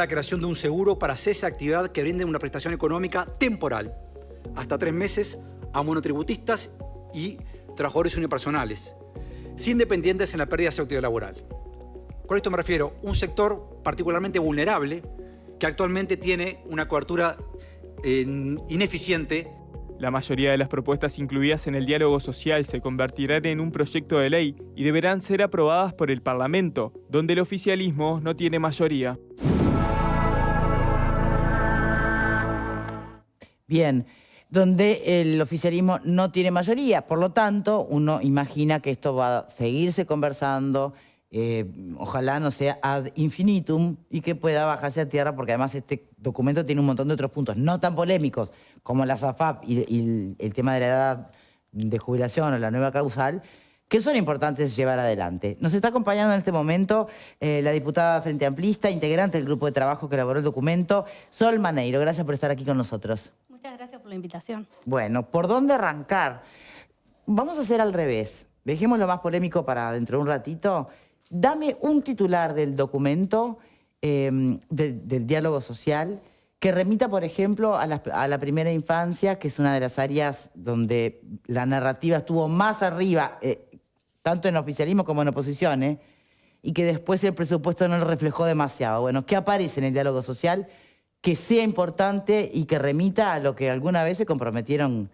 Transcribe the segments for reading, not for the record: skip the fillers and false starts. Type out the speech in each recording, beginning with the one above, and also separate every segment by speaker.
Speaker 1: La creación de un seguro para cese de actividad que brinde una prestación económica temporal, hasta 3 meses, a monotributistas y trabajadores unipersonales, sin dependientes en la pérdida de su actividad laboral. Con esto me refiero a un sector particularmente vulnerable que actualmente tiene una cobertura ineficiente.
Speaker 2: La mayoría de las propuestas incluidas en el diálogo social se convertirán en un proyecto de ley y deberán ser aprobadas por el Parlamento, donde el oficialismo no tiene mayoría.
Speaker 3: Bien, donde el oficialismo no tiene mayoría. Por lo tanto, uno imagina que esto va a seguirse conversando, ojalá no sea ad infinitum y que pueda bajarse a tierra, porque además este documento tiene un montón de otros puntos no tan polémicos como la SAFAP y el tema de la edad de jubilación o la nueva causal, que son importantes llevar adelante. Nos está acompañando en este momento la diputada Frente Amplista, integrante del grupo de trabajo que elaboró el documento, Sol Maneiro. Gracias por estar aquí con nosotros.
Speaker 4: Muchas gracias por la invitación.
Speaker 3: Bueno, ¿por dónde arrancar? Vamos a hacer al revés. Dejemos lo más polémico para dentro de un ratito. Dame un titular del documento del diálogo social que remita, por ejemplo, a la primera infancia, que es una de las áreas donde la narrativa estuvo más arriba, tanto en oficialismo como en oposición, y que después el presupuesto no lo reflejó demasiado. Bueno, ¿qué aparece en el diálogo social que sea importante y que remita a lo que alguna vez se comprometieron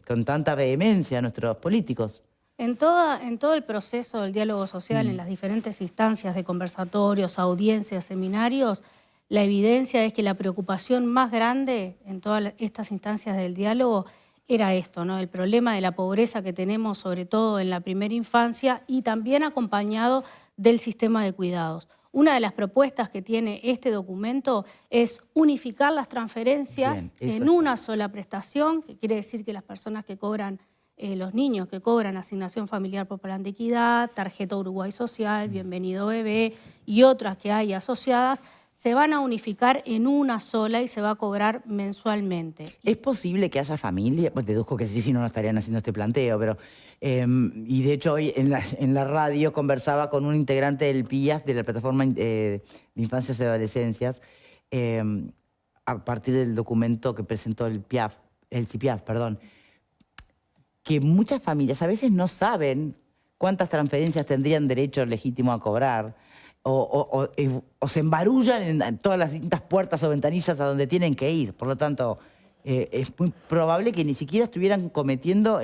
Speaker 3: con tanta vehemencia nuestros políticos?
Speaker 4: En todo el proceso del diálogo social, en las diferentes instancias de conversatorios, audiencias, seminarios, la evidencia es que la preocupación más grande en todas estas instancias del diálogo era esto, ¿no? El problema de la pobreza que tenemos, sobre todo en la primera infancia, y también acompañado del sistema de cuidados. Una de las propuestas que tiene este documento es unificar las transferencias en una sola prestación, que quiere decir que las personas que cobran, los niños que cobran asignación familiar por plan de equidad, tarjeta Uruguay Social, Bienvenido Bebé y otras que hay asociadas, se van a unificar en una sola y se va a cobrar mensualmente.
Speaker 3: ¿Es posible que haya familia? Pues deduzco que sí, si no, no estarían haciendo este planteo, pero... y de hecho hoy en la radio conversaba con un integrante del PIAS, de la Plataforma de Infancias y Adolescencias, a partir del documento que presentó el CIPIAF, perdón, que muchas familias a veces no saben cuántas transferencias tendrían derecho legítimo a cobrar, o se embarullan en todas las distintas puertas o ventanillas a donde tienen que ir. Por lo tanto, es muy probable que ni siquiera estuvieran cumpliendo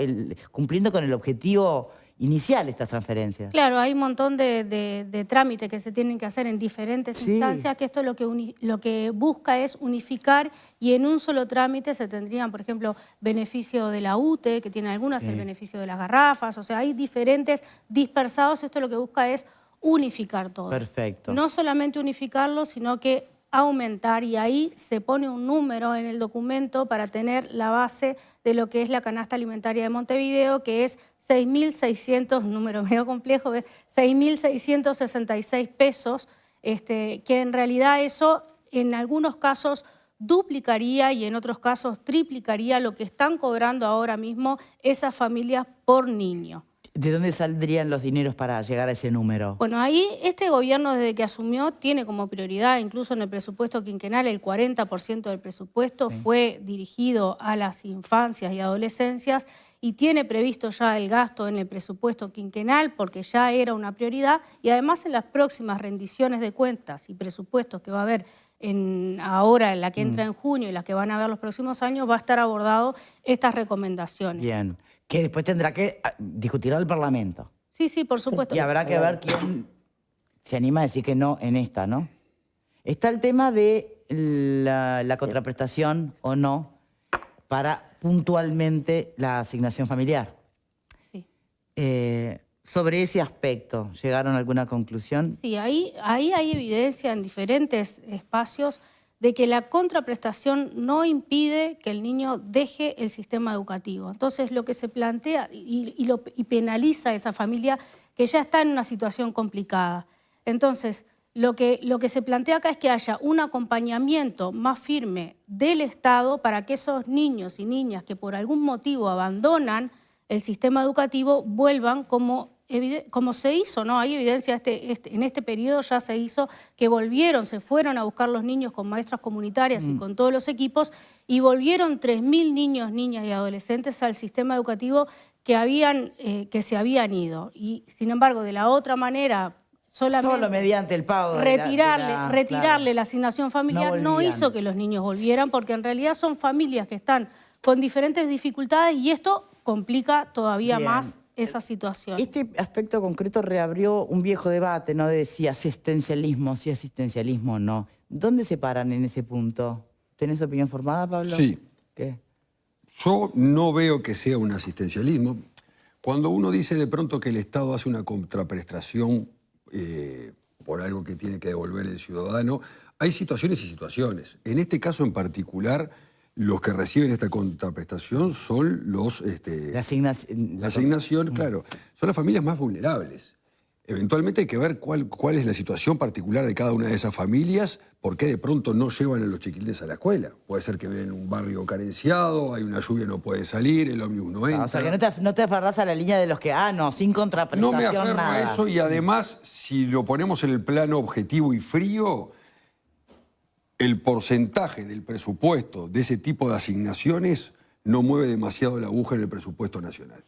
Speaker 3: con el objetivo inicial estas transferencias.
Speaker 4: Claro, hay un montón de trámites que se tienen que hacer en diferentes instancias, que esto lo que busca es unificar, y en un solo trámite se tendrían, por ejemplo, beneficio de la UTE, que tiene algunas, el beneficio de las garrafas, o sea, hay diferentes dispersados. Esto lo que busca es unificar todo.
Speaker 3: Perfecto.
Speaker 4: No solamente unificarlo, sino que aumentar, y ahí se pone un número en el documento para tener la base de lo que es la canasta alimentaria de Montevideo, que es 6.600, un número medio complejo, 6.666 pesos, que en realidad eso en algunos casos duplicaría y en otros casos triplicaría lo que están cobrando ahora mismo esas familias por niño.
Speaker 3: ¿De dónde saldrían los dineros para llegar a ese número?
Speaker 4: Bueno, ahí este gobierno desde que asumió tiene como prioridad, incluso en el presupuesto quinquenal, el 40% del presupuesto fue dirigido a las infancias y adolescencias, y tiene previsto ya el gasto en el presupuesto quinquenal porque ya era una prioridad, y además en las próximas rendiciones de cuentas y presupuestos que va a haber ahora en la que entra en junio y las que van a haber los próximos años, va a estar abordado estas recomendaciones.
Speaker 3: Bien. Que después tendrá que discutirlo el Parlamento.
Speaker 4: Sí, sí, por supuesto.
Speaker 3: Y habrá que ver quién se anima a decir que no en esta, ¿no? Está el tema de la contraprestación o no para puntualmente la asignación familiar.
Speaker 4: Sí.
Speaker 3: Sobre ese aspecto, ¿llegaron a alguna conclusión?
Speaker 4: Sí, ahí hay evidencia en diferentes espacios de que la contraprestación no impide que el niño deje el sistema educativo. Entonces, lo que se plantea y penaliza a esa familia que ya está en una situación complicada. Entonces, lo que se plantea acá es que haya un acompañamiento más firme del Estado para que esos niños y niñas que por algún motivo abandonan el sistema educativo vuelvan como como se hizo, ¿no? Hay evidencia, en este periodo ya se hizo que se fueron a buscar los niños con maestras comunitarias y con todos los equipos, y volvieron 3.000 niños, niñas y adolescentes al sistema educativo que se habían ido. Y sin embargo, de la otra manera,
Speaker 3: solo mediante el pago
Speaker 4: retirarle la asignación familiar no hizo que los niños volvieran, porque en realidad son familias que están con diferentes dificultades y esto complica todavía más esa situación.
Speaker 3: Este aspecto concreto reabrió un viejo debate, ¿no? De si asistencialismo no. ¿Dónde se paran en ese punto? ¿Tenés opinión formada, Pablo?
Speaker 5: Sí.
Speaker 3: ¿Qué?
Speaker 5: Yo no veo que sea un asistencialismo. Cuando uno dice de pronto que el Estado hace una contraprestación por algo que tiene que devolver el ciudadano, hay situaciones y situaciones. En este caso en particular, los que reciben esta contraprestación son los... La asignación, claro. Son las familias más vulnerables. Eventualmente hay que ver cuál es la situación particular de cada una de esas familias, por qué de pronto no llevan a los chiquilines a la escuela. Puede ser que viven en un barrio carenciado, hay una lluvia, no puede salir, el ómnibus no entra.
Speaker 3: O sea, que no te aferrás a la línea de los que, sin contraprestación,
Speaker 5: no me aferro
Speaker 3: nada.
Speaker 5: a eso, y además, si lo ponemos en el plano objetivo y frío, el porcentaje del presupuesto de ese tipo de asignaciones no mueve demasiado la aguja en el presupuesto nacional.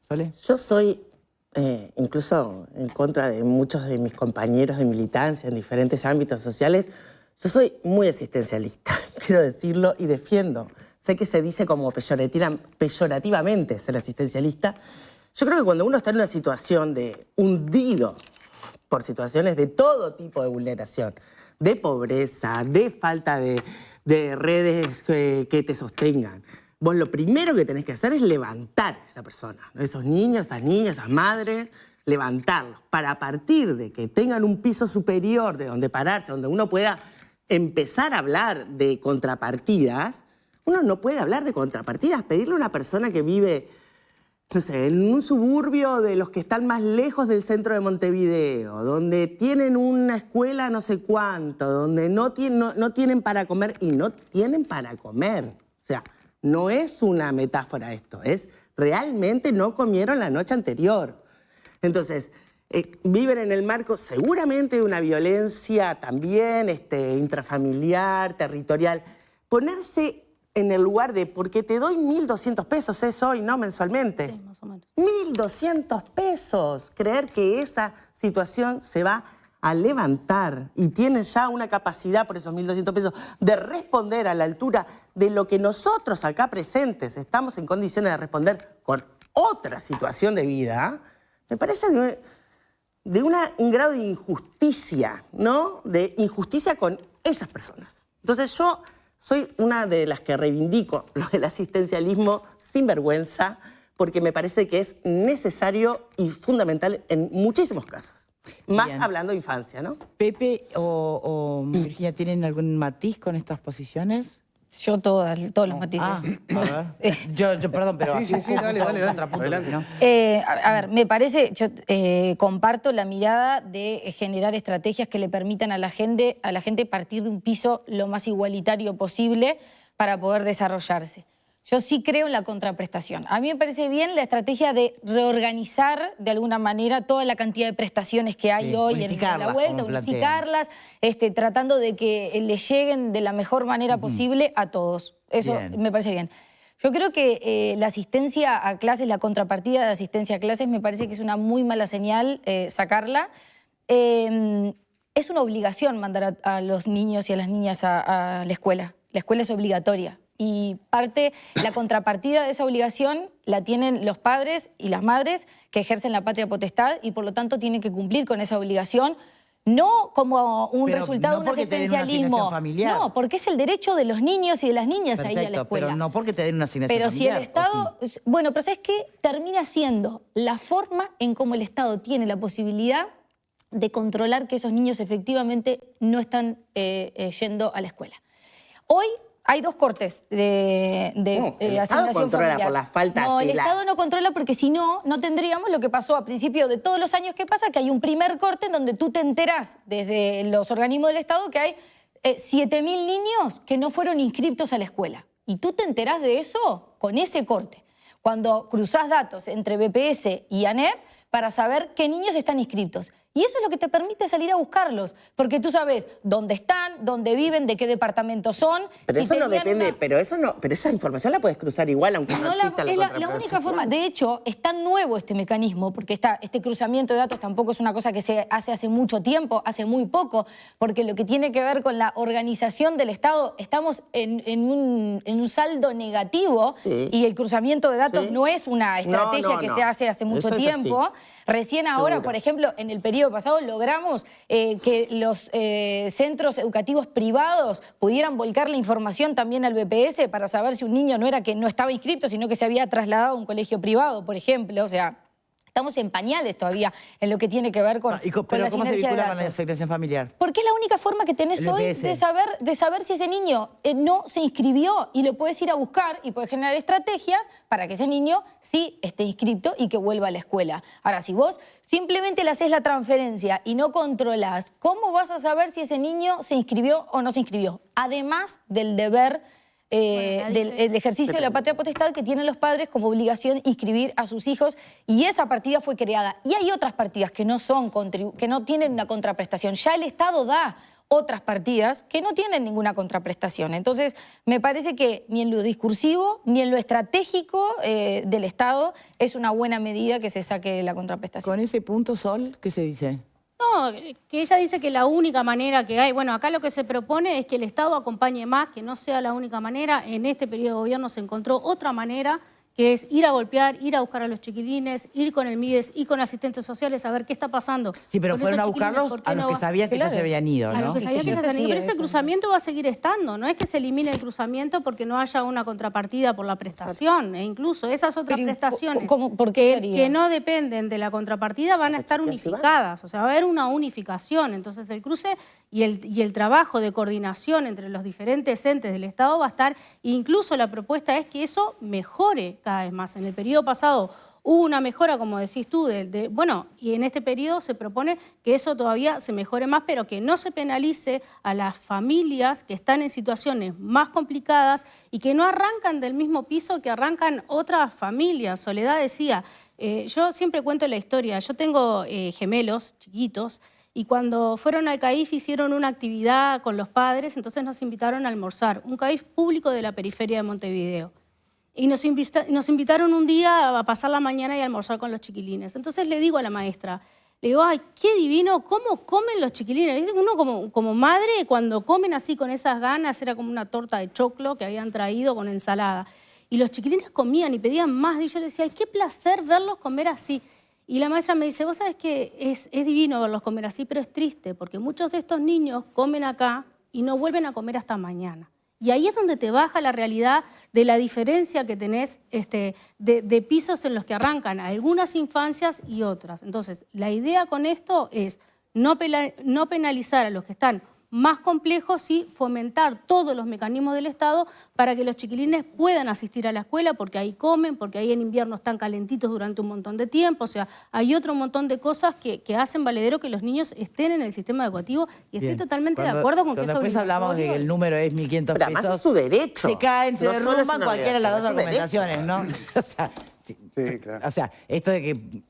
Speaker 3: ¿Sole?
Speaker 6: Yo soy, incluso en contra de muchos de mis compañeros de militancia en diferentes ámbitos sociales, yo soy muy asistencialista, quiero decirlo, y defiendo. Sé que se dice como peyorativamente ser asistencialista. Yo creo que cuando uno está en una situación de hundido por situaciones de todo tipo de vulneración, de pobreza, de falta de redes que te sostengan, vos lo primero que tenés que hacer es levantar a esa persona, esos niños, esas niñas, esas madres, levantarlos, para a partir de que tengan un piso superior de donde pararse, donde uno pueda empezar a hablar de contrapartidas. Uno no puede hablar de contrapartidas, pedirle a una persona que vive, no sé, en un suburbio de los que están más lejos del centro de Montevideo, donde tienen una escuela no sé cuánto, donde no tienen para comer y no tienen para comer. O sea, no es una metáfora esto, es realmente no comieron la noche anterior. Entonces, viven en el marco seguramente de una violencia también intrafamiliar, territorial. Ponerse en el lugar de, porque te doy 1.200 pesos, es hoy, ¿no? Mensualmente.
Speaker 4: Sí, más o menos.
Speaker 6: 1.200 pesos. Creer que esa situación se va a levantar y tienen ya una capacidad por esos 1.200 pesos de responder a la altura de lo que nosotros acá presentes estamos en condiciones de responder con otra situación de vida, me parece de un grado de injusticia, ¿no? De injusticia con esas personas. Entonces yo soy una de las que reivindico lo del asistencialismo sin vergüenza, porque me parece que es necesario y fundamental en muchísimos casos. Más
Speaker 3: Bien.
Speaker 6: hablando de infancia, ¿no?
Speaker 3: Pepe o Virginia, ¿tienen algún matiz con estas posiciones?
Speaker 7: Yo todos los matices.
Speaker 3: A ver. Yo perdón, pero...
Speaker 1: Sí, dale. Adelante.
Speaker 3: ¿no?
Speaker 7: A ver, me parece, yo comparto la mirada de generar estrategias que le permitan a la gente partir de un piso lo más igualitario posible para poder desarrollarse. Yo sí creo en la contraprestación. A mí me parece bien la estrategia de reorganizar de alguna manera toda la cantidad de prestaciones que hay hoy en la web, de unificarlas, tratando de que le lleguen de la mejor manera posible a todos. Eso me parece bien. Yo creo que la asistencia a clases, la contrapartida de asistencia a clases, me parece que es una muy mala señal sacarla. Es una obligación mandar a los niños y a las niñas a la escuela. La escuela es obligatoria. Y la contrapartida de esa obligación la tienen los padres y las madres que ejercen la patria potestad y por lo tanto tienen que cumplir con esa obligación, no como un resultado de un asistencialismo. No, porque es el derecho de los niños y de las niñas a ir a la escuela.
Speaker 3: Pero no porque te den una asignación
Speaker 7: pero
Speaker 3: familiar.
Speaker 7: Si el Estado... Sí. Bueno, pero ¿sabes qué? Termina siendo la forma en cómo el Estado tiene la posibilidad de controlar que esos niños efectivamente no están yendo a la escuela. Hoy hay dos cortes de
Speaker 6: el Estado
Speaker 7: asignación
Speaker 6: controla
Speaker 7: familiar.
Speaker 6: por las faltas.
Speaker 7: No, el Estado no controla porque si no, no tendríamos lo que pasó a principio de todos los años que pasa, que hay un primer corte en donde tú te enterás desde los organismos del Estado que hay 7.000 niños que no fueron inscriptos a la escuela. Y tú te enterás de eso con ese corte. cuando cruzás datos entre BPS y ANEP para saber qué niños están inscriptos. Y eso es lo que te permite salir a buscarlos, porque tú sabes dónde están, dónde viven, de qué departamento son.
Speaker 6: Pero
Speaker 7: si
Speaker 6: eso no
Speaker 7: tenían
Speaker 6: depende,
Speaker 7: una...
Speaker 6: pero esa información la puedes cruzar igual, aunque no exista la
Speaker 7: la
Speaker 6: contraprestación.
Speaker 7: única forma, de hecho, es tan nuevo este mecanismo, porque este cruzamiento de datos tampoco es una cosa que se hace mucho tiempo, hace muy poco, porque lo que tiene que ver con la organización del Estado, estamos en un saldo negativo,
Speaker 6: Sí.
Speaker 7: y el cruzamiento de datos
Speaker 6: Sí.
Speaker 7: no es una estrategia que se hace mucho
Speaker 6: Eso es
Speaker 7: tiempo.
Speaker 6: así.
Speaker 7: Recién ahora,
Speaker 6: Seguro.
Speaker 7: por ejemplo, en el periodo pasado logramos que los centros educativos privados pudieran volcar la información también al BPS para saber si un niño no era que no estaba inscrito, sino que se había trasladado a un colegio privado, por ejemplo. O sea, estamos en pañales todavía en lo que tiene que ver con, con
Speaker 3: ¿Pero
Speaker 7: la
Speaker 3: cómo se
Speaker 7: sinergia de
Speaker 3: vincula con la
Speaker 7: datos.
Speaker 3: segregación familiar?
Speaker 7: Porque es la única forma que tenés
Speaker 3: El
Speaker 7: hoy
Speaker 3: BPS.
Speaker 7: de saber si ese niño no se inscribió, y lo puedes ir a buscar y puedes generar estrategias para que ese niño sí esté inscrito y que vuelva a la escuela. Ahora, si vos simplemente le haces la transferencia y no controlás, ¿cómo vas a saber si ese niño se inscribió o no se inscribió? Además del deber del ejercicio de la patria potestad que tienen los padres como obligación inscribir a sus hijos, y esa partida fue creada. Y hay otras partidas que no tienen una contraprestación. Ya el Estado da otras partidas que no tienen ninguna contraprestación. Entonces, me parece que ni en lo discursivo ni en lo estratégico del Estado es una buena medida que se saque la contraprestación.
Speaker 3: Con ese punto, Sol, ¿qué se dice?
Speaker 4: No, que ella dice que la única manera que hay, bueno, acá lo que se propone es que el Estado acompañe más, que no sea la única manera. En este periodo de gobierno se encontró otra manera, que es ir a golpear, ir a buscar a los chiquilines, ir con el MIDES y con asistentes sociales a ver qué está pasando.
Speaker 3: Sí, pero
Speaker 4: con
Speaker 3: fueron
Speaker 4: esos
Speaker 3: a
Speaker 4: chiquilines,
Speaker 3: buscarlos
Speaker 4: ¿por qué
Speaker 3: a los
Speaker 4: no
Speaker 3: que
Speaker 4: va?
Speaker 3: sabían que ya
Speaker 7: Claro.
Speaker 3: se habían ido,
Speaker 4: A los
Speaker 3: ¿no?
Speaker 4: que sabían que
Speaker 7: Sí,
Speaker 4: se habían ido. Pero ese
Speaker 7: eso.
Speaker 4: cruzamiento va a seguir estando. No es que se elimine el cruzamiento porque no haya una contrapartida por la prestación. E incluso esas otras
Speaker 7: Pero,
Speaker 4: prestaciones
Speaker 7: ¿por qué sería?
Speaker 4: que no dependen de la contrapartida van a estar unificadas. O sea, va a haber una unificación. Entonces el cruce y el trabajo de coordinación entre los diferentes entes del Estado va a estar. Incluso la propuesta es que eso mejore cada vez más. En el periodo pasado hubo una mejora, como decís tú, bueno, y en este periodo se propone que eso todavía se mejore más, pero que no se penalice a las familias que están en situaciones más complicadas y que no arrancan del mismo piso que arrancan otras familias. Soledad decía, yo siempre cuento la historia, yo tengo gemelos chiquitos, y cuando fueron al CAIF hicieron una actividad con los padres, entonces nos invitaron a almorzar, un CAIF público de la periferia de Montevideo. Y nos invitaron un día a pasar la mañana y a almorzar con los chiquilines. Entonces le digo a la maestra, le digo, ay, qué divino, cómo comen los chiquilines. ¿Viste? Uno como madre, cuando comen así con esas ganas, era como una torta de choclo que habían traído con ensalada. Y los chiquilines comían y pedían más. Y yo les decía, ay, qué placer verlos comer así. Y la maestra me dice, vos sabés que es divino verlos comer así, pero es triste, porque muchos de estos niños comen acá y no vuelven a comer hasta mañana. Y ahí es donde te baja la realidad de la diferencia que tenés de pisos en los que arrancan algunas infancias y otras. Entonces, la idea con esto es no penalizar a los que están más complejos y fomentar todos los mecanismos del Estado para que los chiquilines puedan asistir a la escuela, porque ahí comen, porque ahí en invierno están calentitos durante un montón de tiempo. O sea, hay otro montón de cosas que hacen valedero que los niños estén en el sistema educativo, y estoy totalmente de acuerdo con que eso...
Speaker 3: Después hablamos de que el número es 1.500 pesos.
Speaker 6: Pero además es su derecho.
Speaker 3: Se caen, se
Speaker 6: No solo es
Speaker 3: derrumban
Speaker 6: una
Speaker 3: cualquiera de las dos
Speaker 6: obligación,
Speaker 3: argumentaciones, ¿no? O sea,
Speaker 1: Sí, claro.
Speaker 3: o sea, esto de que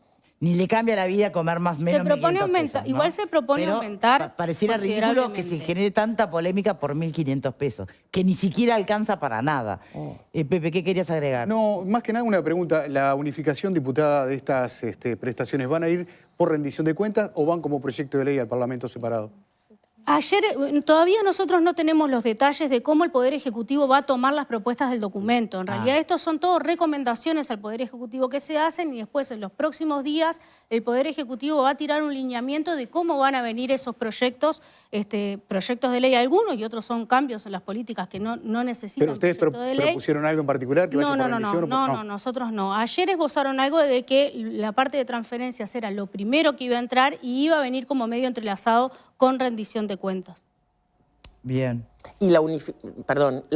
Speaker 3: ni le cambia la vida comer más menos
Speaker 4: Se propone
Speaker 3: 1.500
Speaker 4: aumentar,
Speaker 3: pesos, ¿no?
Speaker 4: igual se propone
Speaker 3: Pero
Speaker 4: aumentar
Speaker 3: pareciera ridículo que se
Speaker 4: considerablemente.
Speaker 3: genere tanta polémica por 1.500 pesos, que ni siquiera alcanza para nada. Pepe, ¿qué querías agregar?
Speaker 8: No, más que nada una pregunta. ¿La unificación, diputada, de estas prestaciones van a ir por rendición de cuentas o van como proyecto de ley al Parlamento separado?
Speaker 4: Ayer, todavía nosotros no tenemos los detalles de cómo el Poder Ejecutivo va a tomar las propuestas del documento. En realidad, estos son todos recomendaciones al Poder Ejecutivo que se hacen, y después en los próximos días el Poder Ejecutivo va a tirar un lineamiento de cómo van a venir esos proyectos, proyectos de ley algunos, y otros son cambios en las políticas que no necesitan
Speaker 8: ¿Pero ustedes
Speaker 4: proyecto de ley.
Speaker 8: propusieron algo en particular que vaya por rendición?
Speaker 4: No, nosotros no. Ayer esbozaron algo de que la parte de transferencias era lo primero que iba a entrar y iba a venir como medio entrelazado con rendición de cuentas.
Speaker 3: Bien.
Speaker 6: Y la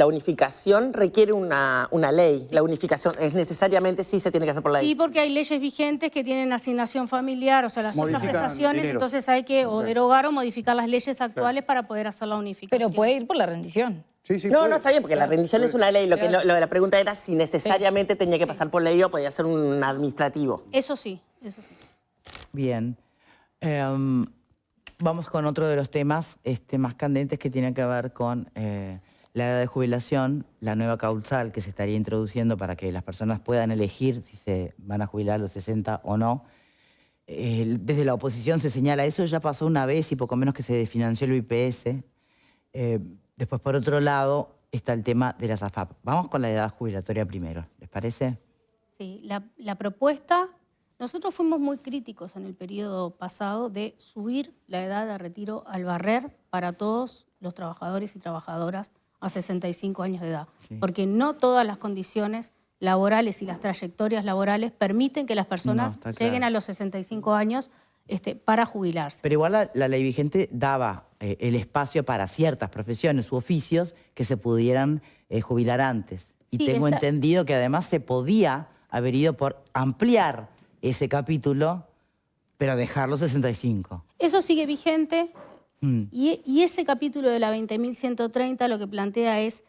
Speaker 6: unificación requiere una ley. La unificación es necesariamente, sí se tiene que hacer por ley.
Speaker 4: Sí, porque hay leyes vigentes que tienen asignación familiar, o sea, las otras
Speaker 8: Modifican
Speaker 4: prestaciones,
Speaker 8: dineros.
Speaker 4: entonces hay que o derogar o modificar las leyes actuales para poder hacer la unificación.
Speaker 7: Pero puede ir por la rendición.
Speaker 8: Sí, sí,
Speaker 6: No,
Speaker 8: puede.
Speaker 6: no, está bien, porque la rendición es una ley.
Speaker 7: Claro.
Speaker 6: La pregunta era si necesariamente tenía que pasar por ley o podía ser un administrativo.
Speaker 4: Eso sí, eso sí.
Speaker 3: Bien. Vamos con otro de los temas más candentes que tiene que ver con la edad de jubilación, la nueva causal que se estaría introduciendo para que las personas puedan elegir si se van a jubilar a los 60 o no. Desde la oposición se señala eso, ya pasó una vez y poco menos que se desfinanció el IPS. Después, por otro lado, está el tema de las AFAP. Vamos con la edad jubilatoria primero, ¿les parece?
Speaker 4: Sí, la propuesta, nosotros fuimos muy críticos en el periodo pasado de subir la edad de retiro al barrer para todos los trabajadores y trabajadoras a 65 años de edad,
Speaker 3: Sí.
Speaker 4: porque no todas las condiciones laborales y las trayectorias laborales permiten que las personas
Speaker 3: No, está
Speaker 4: lleguen
Speaker 3: claro.
Speaker 4: a los 65 años para jubilarse.
Speaker 3: Pero igual la ley vigente daba el espacio para ciertas profesiones u oficios que se pudieran jubilar antes. Y
Speaker 4: Sí,
Speaker 3: tengo entendido que además se podía haber ido por ampliar ese capítulo, pero dejar los 65.
Speaker 4: Eso sigue vigente y ese capítulo de la 20.130 lo que plantea es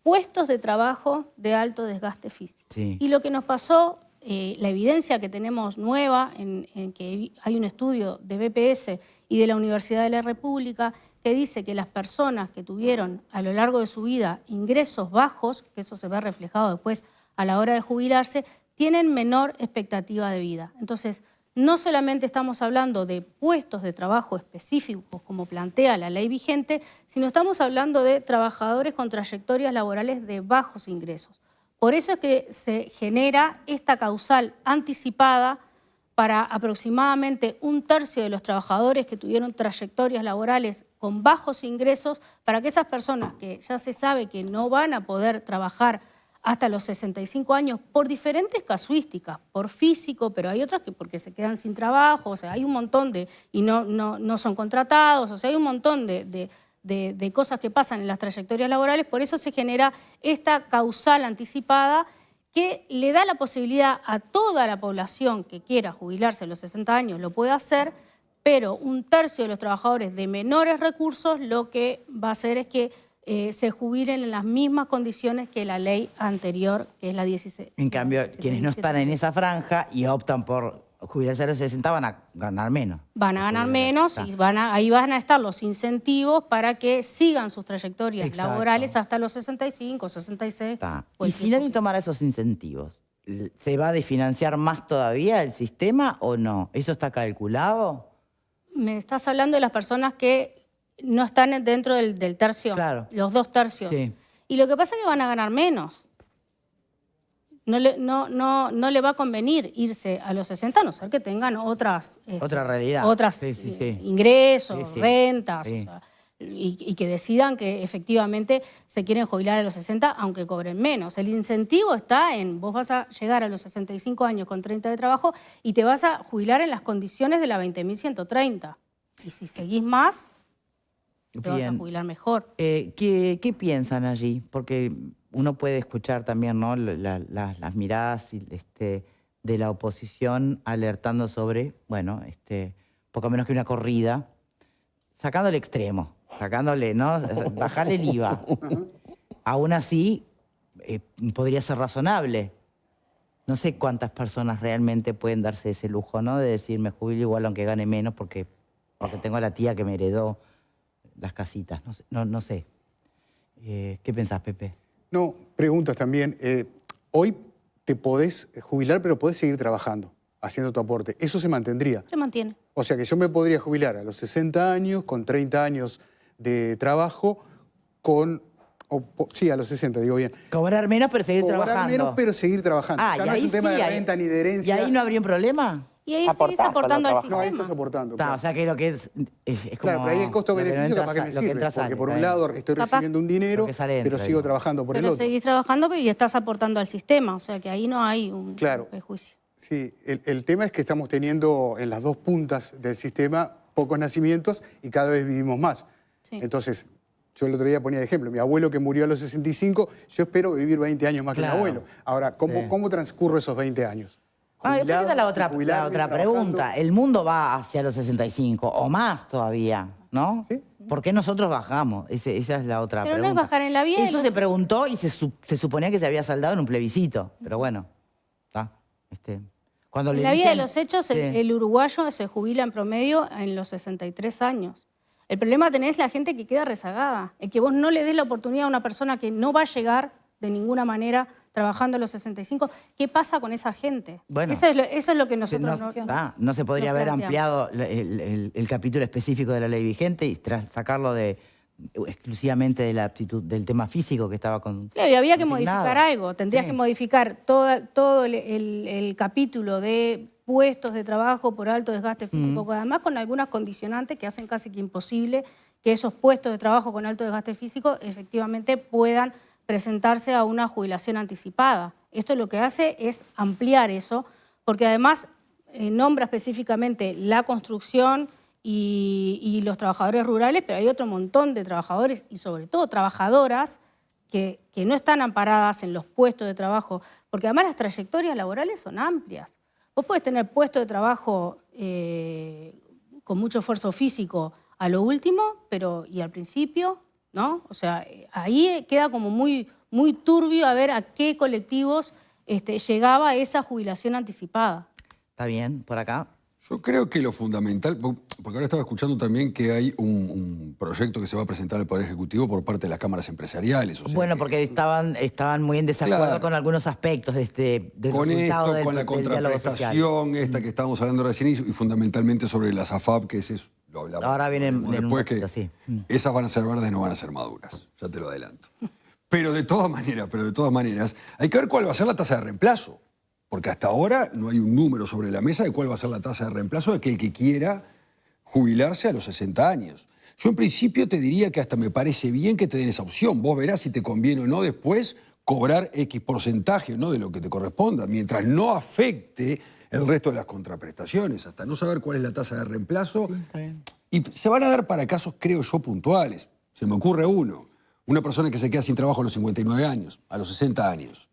Speaker 4: puestos de trabajo de alto desgaste físico.
Speaker 3: Sí.
Speaker 4: Y lo que nos pasó, la evidencia que tenemos nueva, en que hay un estudio de BPS y de la Universidad de la República que dice que las personas que tuvieron a lo largo de su vida ingresos bajos, que eso se ve reflejado después a la hora de jubilarse, tienen menor expectativa de vida. Entonces, no solamente estamos hablando de puestos de trabajo específicos, como plantea la ley vigente, sino estamos hablando de trabajadores con trayectorias laborales de bajos ingresos. Por eso es que se genera esta causal anticipada para aproximadamente 1/3 de los trabajadores que tuvieron trayectorias laborales con bajos ingresos, para que esas personas que ya se sabe que no van a poder trabajar hasta los 65 años por diferentes casuísticas, por físico, pero hay otras que porque se quedan sin trabajo, o sea, hay un montón y no son contratados, o sea, hay un montón de cosas que pasan en las trayectorias laborales, por eso se genera esta causal anticipada que le da la posibilidad a toda la población que quiera jubilarse a los 60 años, lo puede hacer, pero 1/3 de los trabajadores de menores recursos lo que va a hacer es que se jubilen en las mismas condiciones que la ley anterior, que es la 16.
Speaker 3: En cambio, quienes no están en esa franja y optan por jubilarse a los 60 van a ganar menos.
Speaker 4: Van a ganar menos y ahí van a estar los incentivos para que sigan sus trayectorias
Speaker 3: Exacto.
Speaker 4: laborales hasta los 65, 66.
Speaker 3: Está.
Speaker 4: o
Speaker 3: Y
Speaker 4: el
Speaker 3: si
Speaker 4: tiempo
Speaker 3: nadie
Speaker 4: que-
Speaker 3: tomara esos incentivos, ¿se va a desfinanciar más todavía el sistema o no? ¿Eso está calculado?
Speaker 4: Me estás hablando de las personas que no están dentro del tercio,
Speaker 3: Claro.
Speaker 4: los 2/3.
Speaker 3: Sí.
Speaker 4: Y lo que pasa es que van a ganar menos. No le va a convenir irse a los 60, a no ser que tengan otras...
Speaker 3: Otra realidad.
Speaker 4: Otras
Speaker 3: Sí, sí, sí.
Speaker 4: ingresos,
Speaker 3: Sí, sí.
Speaker 4: rentas,
Speaker 3: Sí.
Speaker 4: o sea, y que decidan que efectivamente se quieren jubilar a los 60, aunque cobren menos. El incentivo está en, vos vas a llegar a los 65 años con 30 de trabajo y te vas a jubilar en las condiciones de la 20.130. Y si seguís más, te vas a
Speaker 3: Bien.
Speaker 4: jubilar mejor.
Speaker 3: ¿Qué piensan allí? Porque uno puede escuchar también, ¿no?, las miradas de la oposición alertando sobre, bueno, poco menos que una corrida, sacándole extremo, sacándole, ¿no?, bajarle el IVA. Aún así, podría ser razonable. No sé cuántas personas realmente pueden darse ese lujo, ¿no?, de decir, me jubilo igual aunque gane menos porque tengo a la tía que me heredó las casitas. No sé. ¿Qué pensás, Pepe?
Speaker 8: No, preguntas también. Hoy te podés jubilar, pero podés seguir trabajando, haciendo tu aporte. Eso se mantendría.
Speaker 4: Se mantiene.
Speaker 8: O sea que yo me podría jubilar a los 60 años, con 30 años de trabajo, sí, a los 60, digo bien.
Speaker 3: Cobrar menos, pero seguir
Speaker 8: Cobrar
Speaker 3: trabajando.
Speaker 8: menos, pero seguir trabajando.
Speaker 3: Ah,
Speaker 8: Ya
Speaker 3: y
Speaker 8: no es
Speaker 3: ahí
Speaker 8: un tema
Speaker 3: sí,
Speaker 8: de
Speaker 3: ahí-
Speaker 8: renta ni de herencia.
Speaker 3: ¿Y ahí no habría un problema?
Speaker 4: Y ahí seguís
Speaker 6: Aportás
Speaker 4: aportando al
Speaker 6: cuando
Speaker 8: No, ahí
Speaker 4: sistema.
Speaker 8: estás aportando.
Speaker 3: Está,
Speaker 8: claro.
Speaker 3: o sea que lo que es como...
Speaker 8: Claro, pero ahí el costo-beneficio capaz que me
Speaker 3: lo que
Speaker 8: sirve.
Speaker 3: entra
Speaker 8: Porque
Speaker 3: sale,
Speaker 8: por un
Speaker 3: está bien.
Speaker 8: lado estoy
Speaker 4: Capaz-
Speaker 8: recibiendo un dinero,
Speaker 3: Lo que sale
Speaker 8: pero
Speaker 3: entra,
Speaker 8: sigo
Speaker 3: digo.
Speaker 8: trabajando por el
Speaker 4: Pero
Speaker 8: otro.
Speaker 4: seguís trabajando y estás aportando al sistema, o sea que ahí no hay un
Speaker 8: Claro.
Speaker 4: prejuicio.
Speaker 8: Sí, el tema es que estamos teniendo en las dos puntas del sistema pocos nacimientos y cada vez vivimos más.
Speaker 4: Sí.
Speaker 8: Entonces, Yo el otro día ponía de ejemplo, mi abuelo que murió a los 65, yo espero vivir 20 años más que mi abuelo. Ahora, ¿cómo transcurro esos 20 años?
Speaker 3: Después está la otra pregunta. El mundo va hacia los 65 o más todavía, ¿no? ¿Sí? ¿Por qué nosotros bajamos? Esa es la otra pregunta.
Speaker 4: Pero no es bajar en la vida.
Speaker 3: Eso se preguntó y se suponía que se había saldado en un plebiscito. Pero bueno, está. Cuando
Speaker 4: en la vida de los hechos, sí, el uruguayo se jubila en promedio en los 63 años. El problema tenés la gente que queda rezagada. El que vos no le des la oportunidad a una persona que no va a llegar de ninguna manera trabajando a los 65. ¿Qué pasa con esa gente? Bueno, eso es lo que nosotros
Speaker 3: no se podría haber ampliado el capítulo específico de la ley vigente y sacarlo exclusivamente de la aptitud, del tema físico que estaba con.
Speaker 4: Claro, y había que modificar algo. Tendrías que modificar todo el capítulo de puestos de trabajo por alto desgaste físico, además con algunas condicionantes que hacen casi que imposible que esos puestos de trabajo con alto desgaste físico efectivamente puedan presentarse a una jubilación anticipada. Esto lo que hace es ampliar eso, porque además nombra específicamente la construcción y los trabajadores rurales, pero hay otro montón de trabajadores y sobre todo trabajadoras que no están amparadas en los puestos de trabajo, porque además las trayectorias laborales son amplias. Vos podés tener puestos de trabajo con mucho esfuerzo físico a lo último, y al principio, ¿no? O sea, ahí queda como muy turbio a ver a qué colectivos llegaba esa jubilación anticipada.
Speaker 3: Está bien, por acá.
Speaker 5: Yo creo que lo fundamental, porque ahora estaba escuchando también que hay un proyecto que se va a presentar al Poder Ejecutivo por parte de las cámaras empresariales. O sea
Speaker 3: bueno, porque estaban muy en desacuerdo con algunos aspectos del
Speaker 5: con
Speaker 3: resultado
Speaker 5: esto, con la contraprestación esta que estábamos hablando recién y fundamentalmente sobre las AFAP, que es lo hablamos.
Speaker 3: Ahora vienen
Speaker 5: después que
Speaker 3: sí.
Speaker 5: Esas van a ser verdes, no van a ser maduras, ya te lo adelanto. Pero de todas maneras, hay que ver cuál va a ser la tasa de reemplazo. Porque hasta ahora no hay un número sobre la mesa de cuál va a ser la tasa de reemplazo de aquel que quiera jubilarse a los 60 años. Yo en principio te diría que hasta me parece bien que te den esa opción. Vos verás si te conviene o no después cobrar X porcentaje, ¿no?, de lo que te corresponda, mientras no afecte el resto de las contraprestaciones, hasta no saber cuál es la tasa de reemplazo. Sí, está bien. Y se van a dar para casos, creo yo, puntuales. Se me ocurre uno. Una persona que se queda sin trabajo a los 59 años, a los 60 años.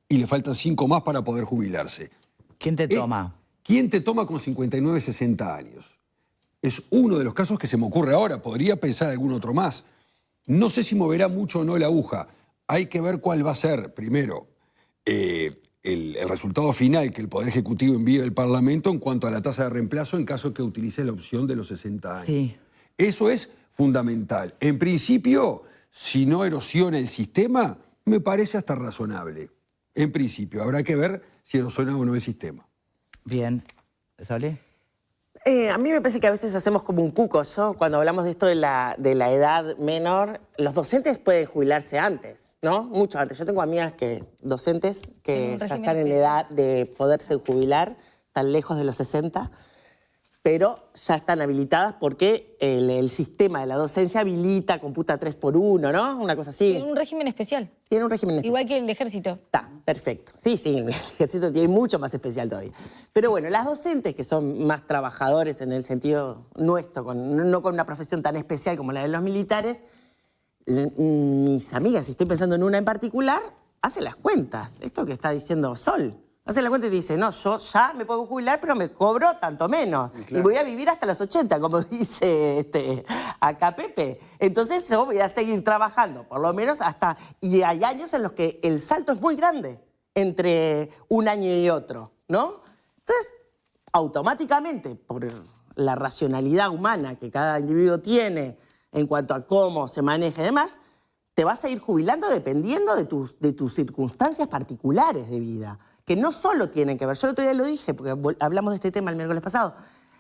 Speaker 5: Y le faltan 5 más para poder jubilarse.
Speaker 3: ¿Quién te toma?
Speaker 5: ¿Quién te toma con 59, 60 años? Es uno de los casos que se me ocurre ahora. Podría pensar algún otro más. No sé si moverá mucho o no la aguja. Hay que ver cuál va a ser, primero, el resultado final que el Poder Ejecutivo envíe al Parlamento en cuanto a la tasa de reemplazo en caso que utilice la opción de los 60 años. Sí. Eso es fundamental. En principio, si no erosiona el sistema, me parece hasta razonable. En principio, habrá que ver si erosiona o no el sistema.
Speaker 3: Bien. ¿Sale?
Speaker 6: A mí me parece que a veces hacemos como un cuco. Yo, cuando hablamos de esto de la edad menor, los docentes pueden jubilarse antes, ¿no? Mucho antes. Yo tengo amigas docentes que ya están en edad de poderse jubilar, tan lejos de los 60, pero ya están habilitadas porque el sistema de la docencia habilita, computa 3x1, ¿no? Una cosa así.
Speaker 7: Tiene un régimen especial.
Speaker 6: Tiene un régimen especial.
Speaker 7: Igual que el ejército.
Speaker 6: Está, perfecto. Sí, el ejército tiene mucho más especial todavía. Pero bueno, las docentes que son más trabajadores en el sentido nuestro, no con una profesión tan especial como la de los militares, mis amigas, si estoy pensando en una en particular, hacen las cuentas. Esto que está diciendo Sol. Hace la cuenta y dice, no, yo ya me puedo jubilar, pero me cobro tanto menos. Claro. Y voy a vivir hasta los 80, como dice acá Pepe. Entonces yo voy a seguir trabajando, por lo menos hasta... Y hay años en los que el salto es muy grande entre un año y otro, ¿no? Entonces, automáticamente, por la racionalidad humana que cada individuo tiene en cuanto a cómo se maneja y demás, te vas a ir jubilando dependiendo de tus circunstancias particulares de vida, que no solo tienen que ver, yo el otro día lo dije, porque hablamos de este tema el miércoles pasado,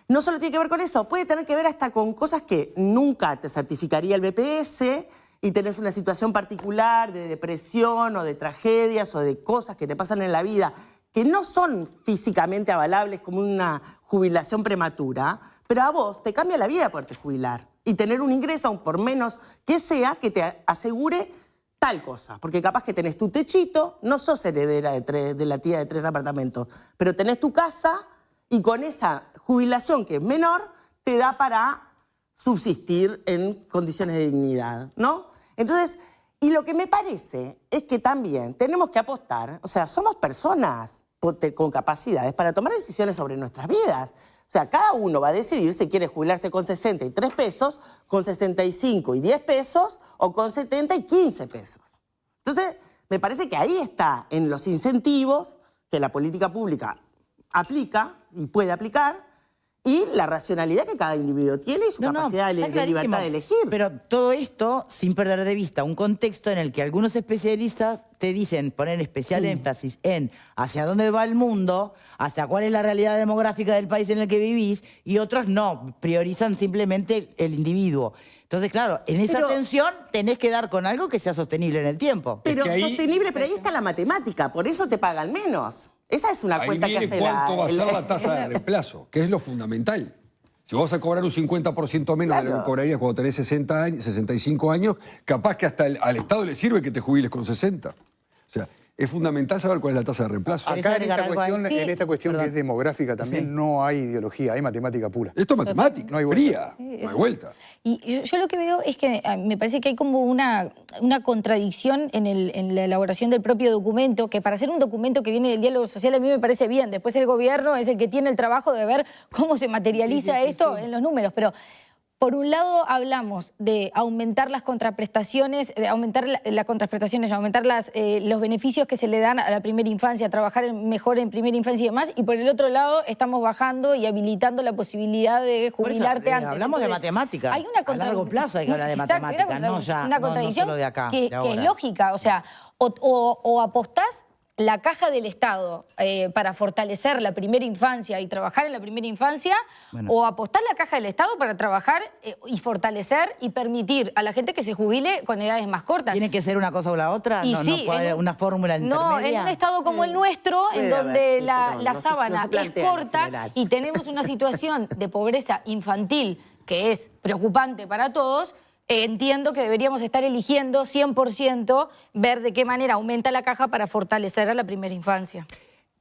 Speaker 6: no solo tiene que ver con eso, puede tener que ver hasta con cosas que nunca te certificaría el BPS y tenés una situación particular de depresión o de tragedias o de cosas que te pasan en la vida que no son físicamente avalables como una jubilación prematura, pero a vos te cambia la vida poderte jubilar y tener un ingreso, aun por menos que sea, que te asegure tal cosa. Porque capaz que tenés tu techito, no sos heredera de la tía de 3 apartamentos, pero tenés tu casa y con esa jubilación que es menor, te da para subsistir en condiciones de dignidad, ¿no? Entonces, y lo que me parece es que también tenemos que apostar, o sea, somos personas con capacidades para tomar decisiones sobre nuestras vidas. O sea, cada uno va a decidir si quiere jubilarse con 63 pesos, con 65 y 10 pesos, o con 70 y 15 pesos. Entonces, me parece que ahí está, en los incentivos que la política pública aplica y puede aplicar, y la racionalidad que cada individuo tiene y su capacidad de libertad de elegir.
Speaker 3: Pero todo esto sin perder de vista un contexto en el que algunos especialistas te dicen poner especial énfasis en hacia dónde va el mundo, hacia cuál es la realidad demográfica del país en el que vivís, y otros no, priorizan simplemente el individuo. Entonces, claro, en esa tensión tenés que dar con algo que sea sostenible en el tiempo.
Speaker 6: Pero sostenible, pero ahí está la matemática, por eso te pagan menos. Esa es una cuenta que hace
Speaker 5: ¿cuánto va a ser la tasa de reemplazo? Que es lo fundamental. Si vos vas a cobrar un 50% menos de lo que cobrarías cuando tenés 60 años, 65 años, capaz que hasta al Estado le sirve que te jubiles con 60. O sea, es fundamental saber cuál es la tasa de reemplazo.
Speaker 8: Acá en esta cuestión que es demográfica también no hay ideología, hay matemática pura.
Speaker 5: Esto es matemática,
Speaker 8: no hay
Speaker 5: fría, no hay vuelta.
Speaker 7: Y yo lo que veo es que me parece que hay como una contradicción en la elaboración del propio documento, que para hacer un documento que viene del diálogo social a mí me parece bien. Después el gobierno es el que tiene el trabajo de ver cómo se materializa esto en los números. Pero por un lado hablamos de aumentar las contraprestaciones, aumentar los beneficios que se le dan a la primera infancia, trabajar mejor en primera infancia y demás, y por el otro lado estamos bajando y habilitando la posibilidad de jubilarte antes.
Speaker 3: Hablamos de matemática.
Speaker 7: Hay una
Speaker 3: a largo plazo hay que hablar de
Speaker 7: Exacto,
Speaker 3: matemática, no ya
Speaker 7: una contradicción
Speaker 3: no solo de acá,
Speaker 7: que
Speaker 3: de ahora.
Speaker 7: es lógica. O sea, o apostás la caja del Estado para fortalecer la primera infancia y trabajar en la primera infancia, o apostar la caja del Estado para trabajar y fortalecer y permitir a la gente que se jubile con edades más cortas.
Speaker 3: ¿Tiene que ser una cosa o la otra?
Speaker 7: Y
Speaker 3: ¿No,
Speaker 7: sí,
Speaker 3: no puede haber una fórmula intermedia?
Speaker 7: No, en un estado como el nuestro, en donde la sábana es corta y tenemos una situación de pobreza infantil que es preocupante para todos. Entiendo que deberíamos estar eligiendo 100% ver de qué manera aumenta la caja para fortalecer a la primera infancia.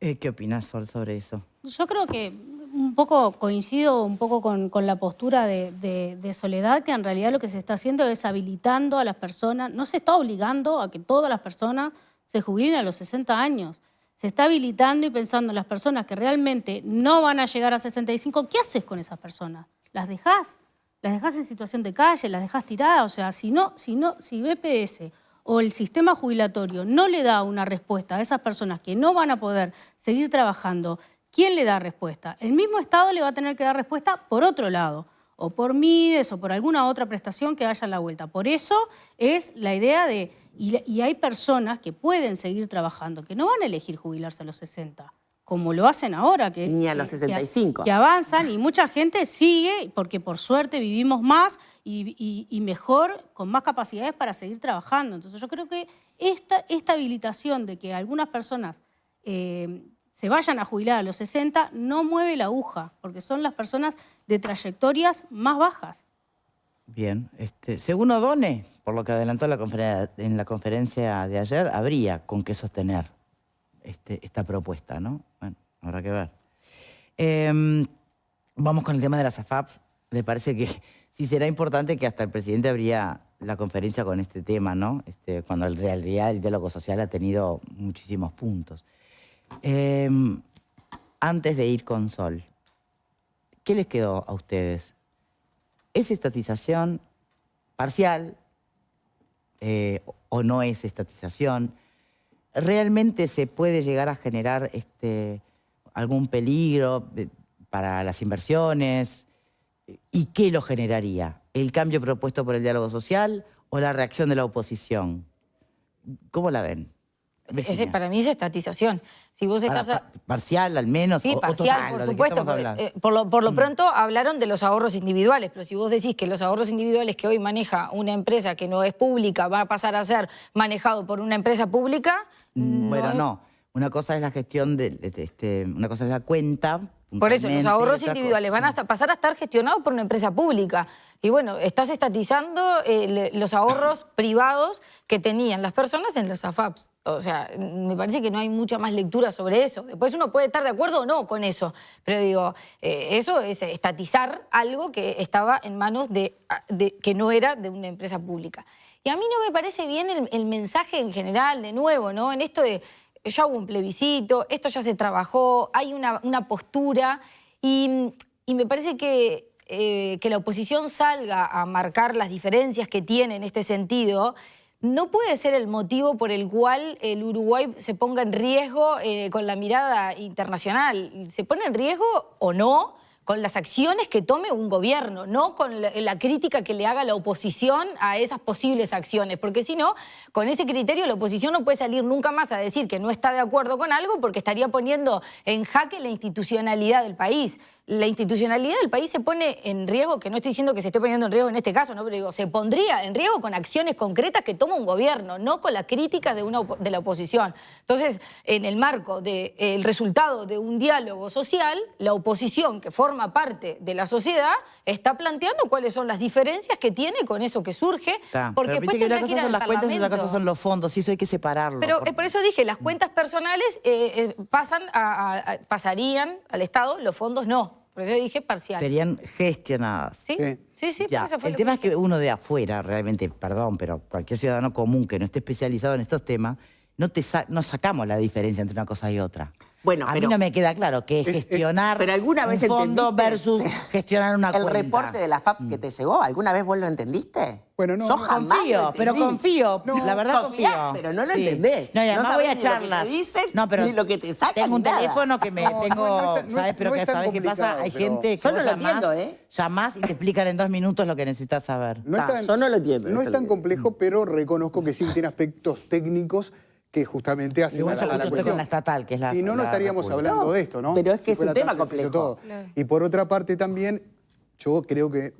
Speaker 3: ¿Qué opinas, Sol, sobre eso?
Speaker 4: Yo creo que un poco coincido un poco con la postura de Soledad, que en realidad lo que se está haciendo es habilitando a las personas, no se está obligando a que todas las personas se jubilen a los 60 años. Se está habilitando y pensando en las personas que realmente no van a llegar a 65. ¿Qué haces con esas personas? ¿Las dejás? Las dejás en situación de calle, las dejás tiradas. O sea, si BPS o el sistema jubilatorio no le da una respuesta a esas personas que no van a poder seguir trabajando, ¿quién le da respuesta? El mismo Estado le va a tener que dar respuesta por otro lado, o por Mides o por alguna otra prestación que haya en la vuelta. Por eso es la idea de... Y hay personas que pueden seguir trabajando, que no van a elegir jubilarse a los 60, como lo hacen ahora.
Speaker 6: Ni a los 65.
Speaker 4: Que avanzan y mucha gente sigue, porque por suerte vivimos más y mejor, con más capacidades para seguir trabajando. Entonces yo creo que esta habilitación de que algunas personas se vayan a jubilar a los 60 no mueve la aguja, porque son las personas de trayectorias más bajas.
Speaker 3: Bien, según O'Donnell, por lo que adelantó en la conferencia de ayer, habría con qué sostener esta propuesta, ¿no? Bueno, habrá que ver. Vamos con el tema de las AFAPs. Me parece que sí será importante que hasta el presidente abría la conferencia con este tema, ¿no? Cuando en realidad el diálogo social ha tenido muchísimos puntos. Antes de ir con Sol, ¿qué les quedó a ustedes? ¿Es estatización parcial o no es estatización? ¿Realmente se puede llegar a generar algún peligro para las inversiones? ¿Y qué lo generaría? ¿El cambio propuesto por el diálogo social o la reacción de la oposición? ¿Cómo la ven?
Speaker 7: Para mí es estatización. Si vos estás
Speaker 3: parcial al menos.
Speaker 7: Sí,
Speaker 3: o
Speaker 7: parcial,
Speaker 3: total,
Speaker 7: por supuesto. Por lo pronto hablaron de los ahorros individuales, pero si vos decís que los ahorros individuales que hoy maneja una empresa que no es pública va a pasar a ser manejado por una empresa pública...
Speaker 3: Bueno, no. Una cosa es la gestión, una cosa es la cuenta
Speaker 7: Por eso, los
Speaker 3: puntualmente,
Speaker 7: ahorros
Speaker 3: otra
Speaker 7: individuales
Speaker 3: cosa.
Speaker 7: van a pasar a estar gestionados por una empresa pública. Y bueno, estás estatizando los ahorros privados que tenían las personas en las AFAPs. O sea, me parece que no hay mucha más lectura sobre eso. Después uno puede estar de acuerdo o no con eso. Pero digo, eso es estatizar algo que estaba en manos que no era de una empresa pública. Y a mí no me parece bien el mensaje en general, de nuevo, ¿no? En esto de ya hubo un plebiscito, esto ya se trabajó, hay una postura y me parece que la oposición salga a marcar las diferencias que tiene en este sentido no puede ser el motivo por el cual el Uruguay se ponga en riesgo con la mirada internacional. Se pone en riesgo o no con las acciones que tome un gobierno, no con la crítica que le haga la oposición a esas posibles acciones, porque si no, con ese criterio la oposición no puede salir nunca más a decir que no está de acuerdo con algo porque estaría poniendo en jaque la institucionalidad del país. La institucionalidad del país se pone en riesgo, que no estoy diciendo que se esté poniendo en riesgo en este caso, ¿no? Pero digo, se pondría en riesgo con acciones concretas que toma un gobierno, no con las críticas de la oposición. Entonces, en el marco del resultado de un diálogo social, la oposición, que forma parte de la sociedad, está planteando cuáles son las diferencias que tiene con eso que surge, porque después
Speaker 3: que una
Speaker 7: tendrá que
Speaker 3: cosa
Speaker 7: ir
Speaker 3: son
Speaker 7: al
Speaker 3: las cuentas y otra cosa
Speaker 7: Parlamento.
Speaker 3: son los fondos, y eso hay que separarlo.
Speaker 7: Pero por eso dije, las cuentas personales pasarían al Estado, los fondos no. Por eso dije parcial.
Speaker 3: Serían gestionadas.
Speaker 7: ¿Sí? Sí,
Speaker 3: Ya,
Speaker 7: por eso fue
Speaker 3: el
Speaker 7: lo
Speaker 3: tema
Speaker 7: que
Speaker 3: es que uno de afuera, realmente, perdón, pero cualquier ciudadano común que no esté especializado en estos temas, no sacamos la diferencia entre una cosa y otra.
Speaker 9: Bueno,
Speaker 3: a mí no me queda claro qué es gestionar
Speaker 9: pero alguna vez
Speaker 3: un fondo
Speaker 9: entendiste
Speaker 3: versus gestionar una
Speaker 9: el
Speaker 3: cuenta.
Speaker 9: reporte de la FAP que te llegó. ¿Alguna vez vos lo entendiste?
Speaker 8: Bueno, no.
Speaker 9: Yo jamás
Speaker 3: Confío,
Speaker 9: lo
Speaker 3: pero
Speaker 9: entendí.
Speaker 3: confío.
Speaker 9: No,
Speaker 3: la verdad
Speaker 9: confías,
Speaker 3: confío.
Speaker 9: pero no lo
Speaker 3: Sí.
Speaker 9: entendés.
Speaker 3: No, y además
Speaker 9: No
Speaker 3: voy a
Speaker 9: sabés ni lo que
Speaker 3: charlas.
Speaker 9: te dicen,
Speaker 3: no, pero
Speaker 9: ni lo que te sacan,
Speaker 3: tengo un
Speaker 9: ni nada.
Speaker 3: teléfono que me tengo, ¿sabes? Pero
Speaker 8: no es
Speaker 3: que
Speaker 8: tan
Speaker 3: ¿sabes qué pasa?
Speaker 8: complicado,
Speaker 3: Hay
Speaker 8: pero-
Speaker 3: gente que
Speaker 9: Yo no
Speaker 3: vos
Speaker 9: lo entiendo,
Speaker 3: llamás y te explican en 2 minutos lo que necesitas saber.
Speaker 8: No es tan-
Speaker 9: yo no lo entiendo.
Speaker 8: No
Speaker 9: eso
Speaker 8: es
Speaker 9: lo
Speaker 8: tan
Speaker 9: entiendo.
Speaker 8: complejo, pero reconozco que sí tiene aspectos técnicos que justamente hacen
Speaker 3: Igual
Speaker 8: a
Speaker 3: yo
Speaker 8: la
Speaker 3: estoy
Speaker 8: cuestión.
Speaker 3: con la estatal, que es la
Speaker 8: Si no, no
Speaker 3: la
Speaker 8: estaríamos
Speaker 3: República.
Speaker 8: hablando
Speaker 9: No,
Speaker 8: de esto, ¿no?
Speaker 9: pero es que
Speaker 8: Si
Speaker 9: es un
Speaker 8: fuera tan
Speaker 9: tema
Speaker 8: sencillo
Speaker 9: complejo.
Speaker 8: todo.
Speaker 7: Claro.
Speaker 8: Y por otra parte también, yo creo que,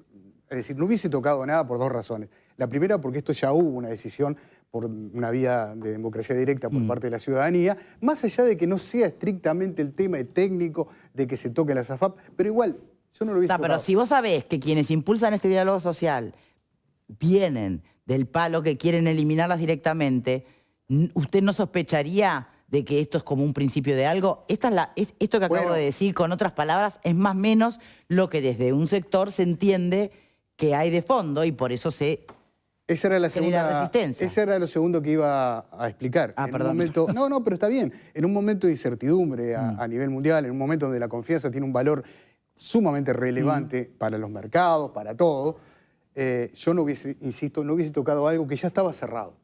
Speaker 8: es decir, no hubiese tocado nada por 2 razones. La primera, porque esto ya hubo una decisión por una vía de democracia directa por parte de la ciudadanía, más allá de que no sea estrictamente el tema técnico de que se toque la SAFAP, pero igual, yo no lo hubiese
Speaker 3: Pero
Speaker 8: tocado.
Speaker 3: si vos sabés que quienes impulsan este diálogo social vienen del palo que quieren eliminarlas directamente, ¿usted no sospecharía de que esto es como un principio de algo? Esto que acabo
Speaker 8: Bueno.
Speaker 3: de decir, con otras palabras, es más o menos lo que desde un sector se entiende que hay de fondo y por eso se...
Speaker 8: Esa era la
Speaker 3: Genera
Speaker 8: segunda
Speaker 3: resistencia.
Speaker 8: Ese era lo segundo que iba a explicar. En un
Speaker 3: perdón.
Speaker 8: momento, no, pero está bien. En un momento de incertidumbre a nivel mundial, en un momento donde la confianza tiene un valor sumamente relevante para los mercados, para todo, yo no hubiese, insisto, no hubiese tocado algo que ya estaba cerrado.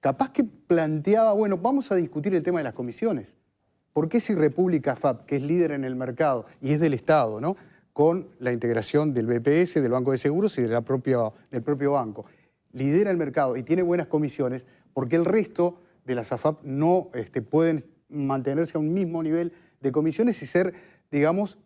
Speaker 8: Capaz que planteaba, bueno, vamos a discutir el tema de las comisiones. ¿Por qué si República FAP, que es líder en el mercado y es del Estado, ¿no? Con la integración del BPS, del Banco de Seguros y del propio banco, lidera el mercado y tiene buenas comisiones, porque el resto de las AFAP no pueden mantenerse a un mismo nivel de comisiones y ser, digamos,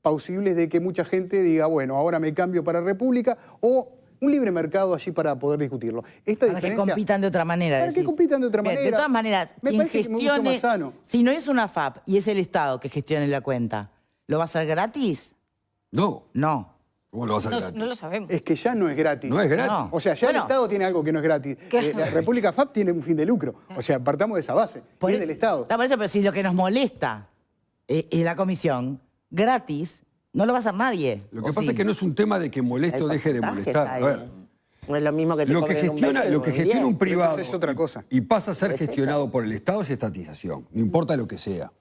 Speaker 8: plausibles de que mucha gente diga, bueno, ahora me cambio para República, o un libre mercado allí para poder discutirlo. Esta
Speaker 3: Para que
Speaker 8: diferencia,
Speaker 3: compitan de otra manera.
Speaker 8: Para que
Speaker 3: decís.
Speaker 8: compitan de otra
Speaker 3: Bien,
Speaker 8: manera.
Speaker 3: De todas maneras,
Speaker 8: Me
Speaker 3: quien
Speaker 8: parece que es mucho
Speaker 3: gestione,
Speaker 8: más sano.
Speaker 3: si no es una FAP y es el Estado que gestione la cuenta, ¿lo va a hacer gratis?
Speaker 5: No.
Speaker 3: No.
Speaker 5: ¿Cómo lo vas a hacer gratis?
Speaker 7: No lo sabemos.
Speaker 8: es que ya no es gratis.
Speaker 5: No es gratis.
Speaker 3: No.
Speaker 8: O sea, ya el
Speaker 3: Bueno.
Speaker 8: Estado tiene algo que no es gratis.
Speaker 7: Claro.
Speaker 8: La República FAP tiene un fin de lucro. O sea, partamos de esa base.
Speaker 3: Por
Speaker 8: Y es
Speaker 3: e-
Speaker 8: del Estado.
Speaker 3: Está por eso, pero si lo que nos molesta es la comisión, gratis, no lo va a hacer nadie.
Speaker 5: Lo que
Speaker 3: ¿o
Speaker 5: pasa
Speaker 3: sí?
Speaker 5: es que no es un tema de que moleste
Speaker 9: Hay
Speaker 5: o deje de
Speaker 9: porcentajes
Speaker 5: molestar.
Speaker 9: ahí.
Speaker 5: A ver,
Speaker 9: No es lo mismo que te
Speaker 5: lo que
Speaker 9: cobren un
Speaker 5: gestiona,
Speaker 9: 20
Speaker 5: lo que
Speaker 9: o un
Speaker 5: gestiona un
Speaker 9: 10.
Speaker 5: privado
Speaker 8: Esa es otra cosa.
Speaker 5: y pasa a ser
Speaker 9: Es eso.
Speaker 5: gestionado por el Estado es estatización. No importa lo que sea.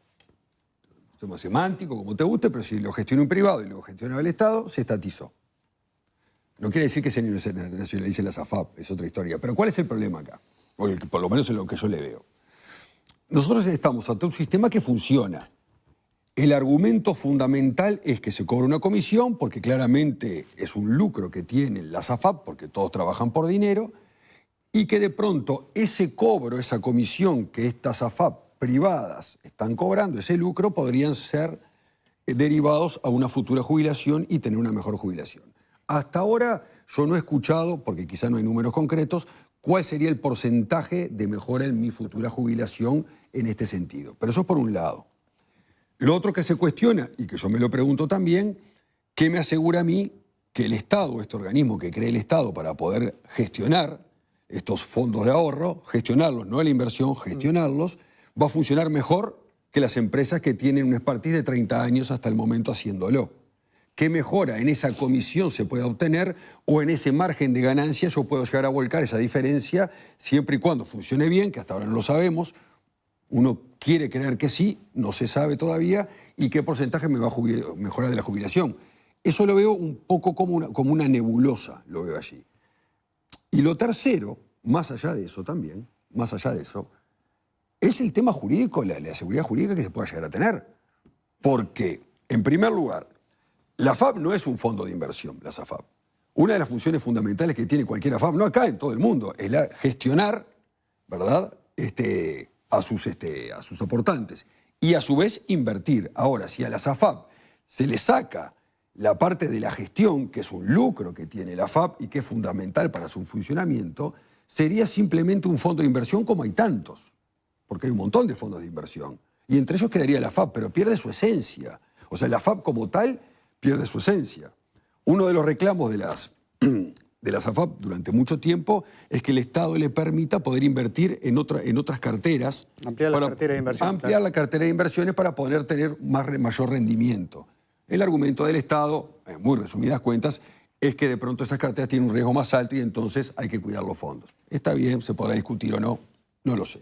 Speaker 5: Tema semántico, como te guste, pero si lo gestiona un privado y lo gestiona el Estado, se estatizó. No quiere decir que se nacionalice la SAFAP, es otra historia. Pero ¿cuál es el problema acá? O por lo menos es lo que yo le veo. Nosotros estamos ante un sistema que funciona. El argumento fundamental es que se cobra una comisión porque claramente es un lucro que tienen las AFAP, porque todos trabajan por dinero, y que de pronto ese cobro, esa comisión que estas AFAP privadas están cobrando, ese lucro, podrían ser derivados a una futura jubilación y tener una mejor jubilación. Hasta ahora yo no he escuchado, porque quizá no hay números concretos, cuál sería el porcentaje de mejora en mi futura jubilación en este sentido. Pero eso es por un lado. Lo otro que se cuestiona, y que yo me lo pregunto también, ¿qué me asegura a mí que el Estado, este organismo que cree el Estado para poder gestionar estos fondos de ahorro, gestionarlos, no la inversión, gestionarlos, va a funcionar mejor que las empresas que tienen un expertise de 30 años hasta el momento haciéndolo? ¿Qué mejora en esa comisión se puede obtener o en ese margen de ganancia yo puedo llegar a volcar esa diferencia siempre y cuando funcione bien, que hasta ahora no lo sabemos? Uno quiere creer que sí, no se sabe todavía, y qué porcentaje me va a mejorar de la jubilación. Eso lo veo un poco como una nebulosa, lo veo allí. Y lo tercero, más allá de eso también, más allá de eso, es el tema jurídico, la seguridad jurídica que se pueda llegar a tener. Porque, en primer lugar, la AFAP no es un fondo de inversión, la SAFAP. Una de las funciones fundamentales que tiene cualquier AFAP, no acá, en todo el mundo, es gestionar, ¿verdad?, a sus aportantes. Y a su vez invertir. Ahora, si a la SAFAP se le saca la parte de la gestión, que es un lucro que tiene la AFAP y que es fundamental para su funcionamiento, sería simplemente un fondo de inversión como hay tantos. Porque hay un montón de fondos de inversión. Y entre ellos quedaría la AFAP, pero pierde su esencia. O sea, la AFAP como tal pierde su esencia. Uno de los reclamos de las AFAP durante mucho tiempo es que el Estado le permita poder invertir en otras carteras.
Speaker 8: Ampliar la cartera de inversión.
Speaker 5: Ampliar la cartera de inversiones para poder tener mayor rendimiento. El argumento del Estado, en muy resumidas cuentas, es que de pronto esas carteras tienen un riesgo más alto y entonces hay que cuidar los fondos. Está bien, se podrá discutir o no, no lo sé.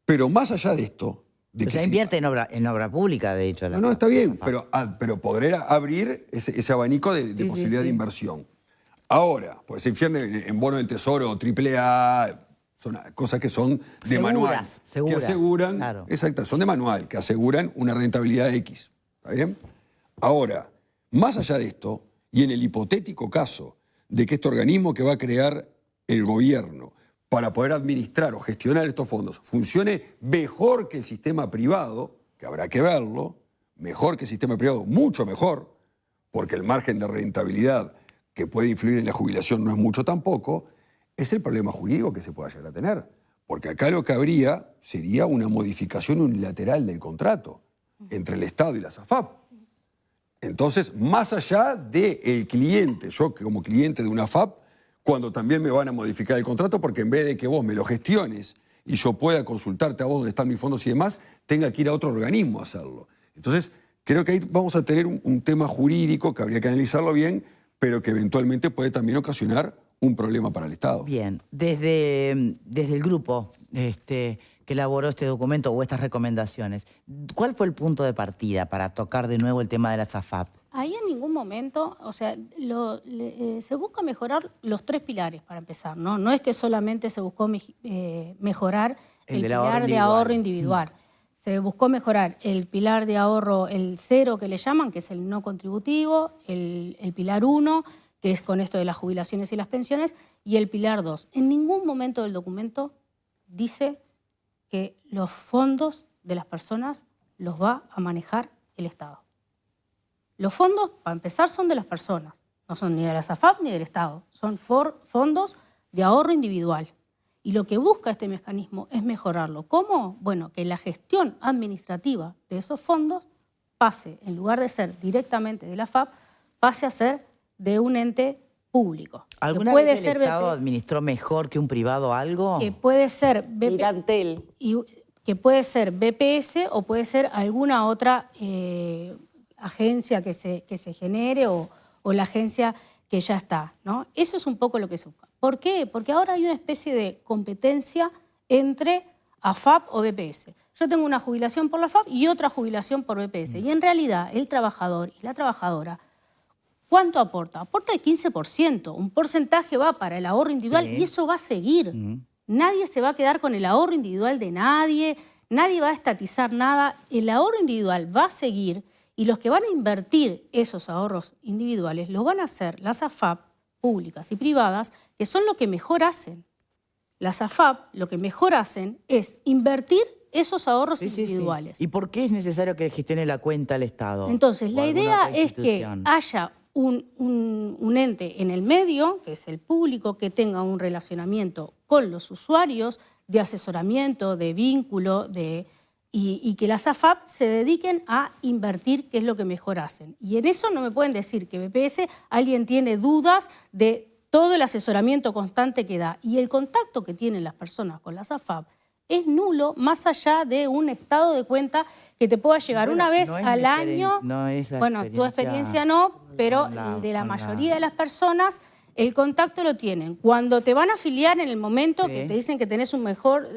Speaker 5: Pero más allá de esto...
Speaker 3: O sea, invierte en obra pública, de hecho.
Speaker 5: No, está bien, pero podrá abrir ese abanico de posibilidad de inversión. Ahora, pues se invierte en bonos del Tesoro, AAA, son cosas que son de manual.
Speaker 3: Seguras,
Speaker 5: que aseguran,
Speaker 3: claro.
Speaker 5: Exacto, son de manual, que aseguran una rentabilidad X. ¿Está bien? Ahora, más allá de esto, y en el hipotético caso de que este organismo que va a crear el gobierno para poder administrar o gestionar estos fondos funcione mejor que el sistema privado, que habrá que verlo, mejor que el sistema privado, mucho mejor, porque el margen de rentabilidad que puede influir en la jubilación no es mucho tampoco, es el problema jurídico que se pueda llegar a tener. Porque acá lo que habría sería una modificación unilateral del contrato entre el Estado y la SAFAP. Entonces, más allá del cliente, yo como cliente de una FAP, cuando también me van a modificar el contrato, porque en vez de que vos me lo gestiones y yo pueda consultarte a vos dónde están mis fondos y demás, tenga que ir a otro organismo a hacerlo. Entonces, creo que ahí vamos a tener un tema jurídico que habría que analizarlo bien, pero que eventualmente puede también ocasionar un problema para el Estado.
Speaker 3: Bien, desde el grupo que elaboró este documento o estas recomendaciones, ¿cuál fue el punto de partida para tocar de nuevo el tema de la SAFAP?
Speaker 4: Ahí en ningún momento, o sea, se busca mejorar los tres pilares para empezar, ¿no? No es que solamente se buscó mejorar el pilar de ahorro individual. Se buscó mejorar el pilar de ahorro, el 0 que le llaman, que es el no contributivo, el pilar 1, que es con esto de las jubilaciones y las pensiones, y el pilar 2. En ningún momento del documento dice que los fondos de las personas los va a manejar el Estado. Los fondos, para empezar, son de las personas. No son ni de la SAFAP ni del Estado. Son fondos de ahorro individual. Y lo que busca este mecanismo es mejorarlo. ¿Cómo? Bueno, que la gestión administrativa de esos fondos pase, en lugar de ser directamente de la FAP, pase a ser de un ente público.
Speaker 3: ¿Alguna vez el Estado administró mejor que un privado algo?
Speaker 4: Que puede ser
Speaker 9: Mirantel.
Speaker 4: Que puede ser BPS o puede ser alguna otra agencia que se genere o la agencia que ya está, ¿no? Eso es un poco lo que se busca. ¿Por qué? Porque ahora hay una especie de competencia entre AFAP o BPS. Yo tengo una jubilación por la AFAP y otra jubilación por BPS. Y en realidad el trabajador y la trabajadora, ¿cuánto aporta? Aporta el 15%. Un porcentaje va para el ahorro individual y eso va a seguir. Nadie se va a quedar con el ahorro individual de nadie, nadie va a estatizar nada. El ahorro individual va a seguir y los que van a invertir esos ahorros individuales los van a hacer las AFAP públicas y privadas, que son lo que mejor hacen. Las AFAP lo que mejor hacen es invertir esos ahorros individuales.
Speaker 3: ¿Y por qué es necesario que gestione la cuenta el Estado?
Speaker 4: Entonces, la idea es que haya un ente en el medio, que es el público, que tenga un relacionamiento con los usuarios de asesoramiento, de vínculo, de y que las AFAP se dediquen a invertir, que es lo que mejor hacen. Y en eso no me pueden decir que BPS alguien tiene dudas de todo el asesoramiento constante que da. Y el contacto que tienen las personas con las AFAP es nulo, más allá de un estado de cuenta que te pueda llegar una vez al año.
Speaker 3: No es la
Speaker 4: bueno, tu experiencia no, pero el de la mayoría de las personas, el contacto lo tienen. Cuando te van a afiliar en el momento que te dicen que tenés un mejor,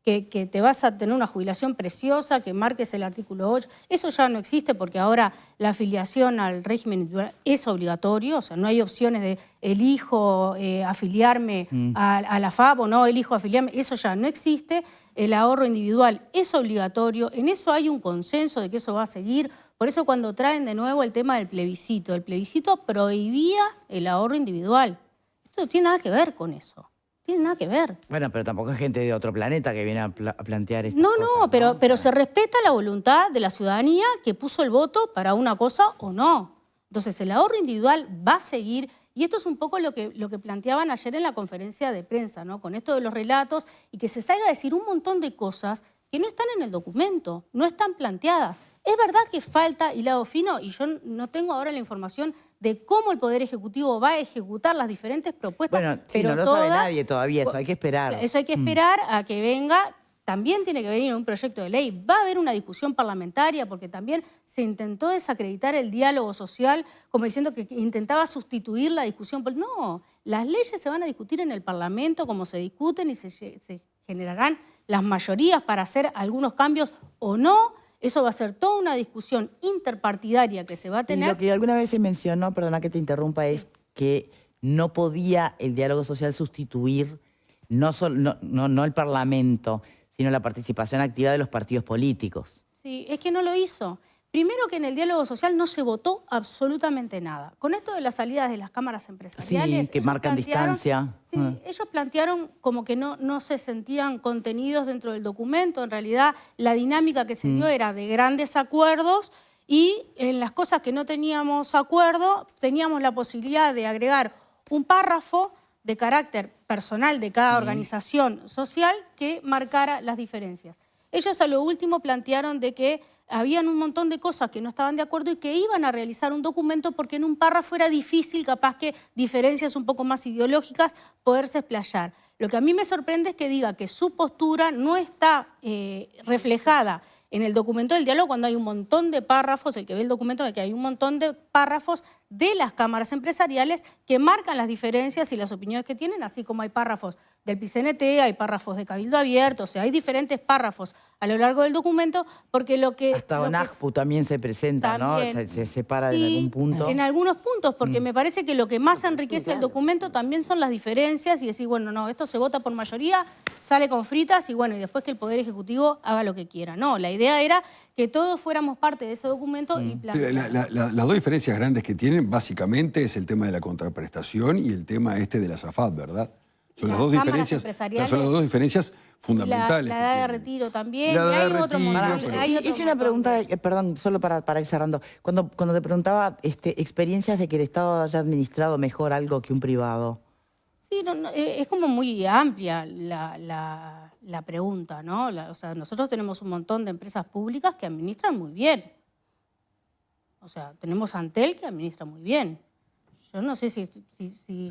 Speaker 4: que te vas a tener una jubilación preciosa, que marques el artículo 8, eso ya no existe porque ahora la afiliación al régimen individual es obligatorio, o sea, no hay opciones de elijo afiliarme a la FAP o no elijo afiliarme, eso ya no existe. El ahorro individual es obligatorio, en eso hay un consenso de que eso va a seguir. Por eso cuando traen de nuevo el tema del plebiscito, el plebiscito prohibía el ahorro individual. Esto no tiene nada que ver con eso. Tiene nada que ver.
Speaker 3: Bueno, pero tampoco es gente de otro planeta que viene a plantear esto.
Speaker 4: No, pero se respeta la voluntad de la ciudadanía que puso el voto para una cosa o no. Entonces el ahorro individual va a seguir. Y esto es un poco lo que planteaban ayer en la conferencia de prensa, ¿no? Con esto de los relatos y que se salga a decir un montón de cosas que no están en el documento, no están planteadas. Es verdad que falta hilado fino y yo no tengo ahora la información de cómo el Poder Ejecutivo va a ejecutar las diferentes propuestas.
Speaker 3: Bueno,
Speaker 4: pero
Speaker 3: no lo sabe nadie todavía, eso hay que esperar.
Speaker 4: Eso hay que esperar a que venga. También tiene que venir un proyecto de ley. Va a haber una discusión parlamentaria porque también se intentó desacreditar el diálogo social como diciendo que intentaba sustituir la discusión. No, las leyes se van a discutir en el Parlamento como se discuten y se generarán las mayorías para hacer algunos cambios o no. Eso va a ser toda una discusión interpartidaria que se va a tener.
Speaker 3: Sí, lo que alguna vez se mencionó, perdona que te interrumpa, es que no podía el diálogo social sustituir no el Parlamento, sino la participación activa de los partidos políticos.
Speaker 4: Sí, es que no lo hizo. Primero que en el diálogo social no se votó absolutamente nada. Con esto de las salidas de las cámaras empresariales...
Speaker 3: Sí, que marcan distancia.
Speaker 4: Sí, ellos plantearon como que no se sentían contenidos dentro del documento. En realidad, la dinámica que se dio era de grandes acuerdos y en las cosas que no teníamos acuerdo, teníamos la posibilidad de agregar un párrafo de carácter personal de cada organización social que marcara las diferencias. Ellos a lo último plantearon de que habían un montón de cosas que no estaban de acuerdo y que iban a realizar un documento porque en un párrafo era difícil, capaz que diferencias un poco más ideológicas, poderse explayar. Lo que a mí me sorprende es que diga que su postura no está reflejada en el documento del diálogo cuando hay un montón de párrafos, el que ve el documento ve que hay un montón de párrafos de las cámaras empresariales que marcan las diferencias y las opiniones que tienen, así como hay párrafos del PICNT, hay párrafos de Cabildo Abierto, o sea, hay diferentes párrafos a lo largo del documento, porque lo que...
Speaker 3: Hasta ONAJPU también se presenta, también, ¿no? Se separa en algún punto.
Speaker 4: En algunos puntos, porque me parece que lo que más enriquece el documento también son las diferencias y decir, bueno, no, esto se vota por mayoría, sale con fritas y bueno, y después que el Poder Ejecutivo haga lo que quiera. No, la idea era que todos fuéramos parte de ese documento y plantear.
Speaker 5: Las dos diferencias grandes que tienen básicamente es el tema de la contraprestación y el tema de las AFAP, ¿verdad? Son las dos diferencias fundamentales.
Speaker 4: La edad de retiro también.
Speaker 5: La edad de retiro.
Speaker 3: Hice una pregunta, perdón, solo para ir cerrando. Cuando te preguntaba experiencias de que el Estado haya administrado mejor algo que un privado.
Speaker 4: Sí, es como muy amplia la pregunta, ¿no? O sea, nosotros tenemos un montón de empresas públicas que administran muy bien. O sea, tenemos Antel que administra muy bien. Yo no sé si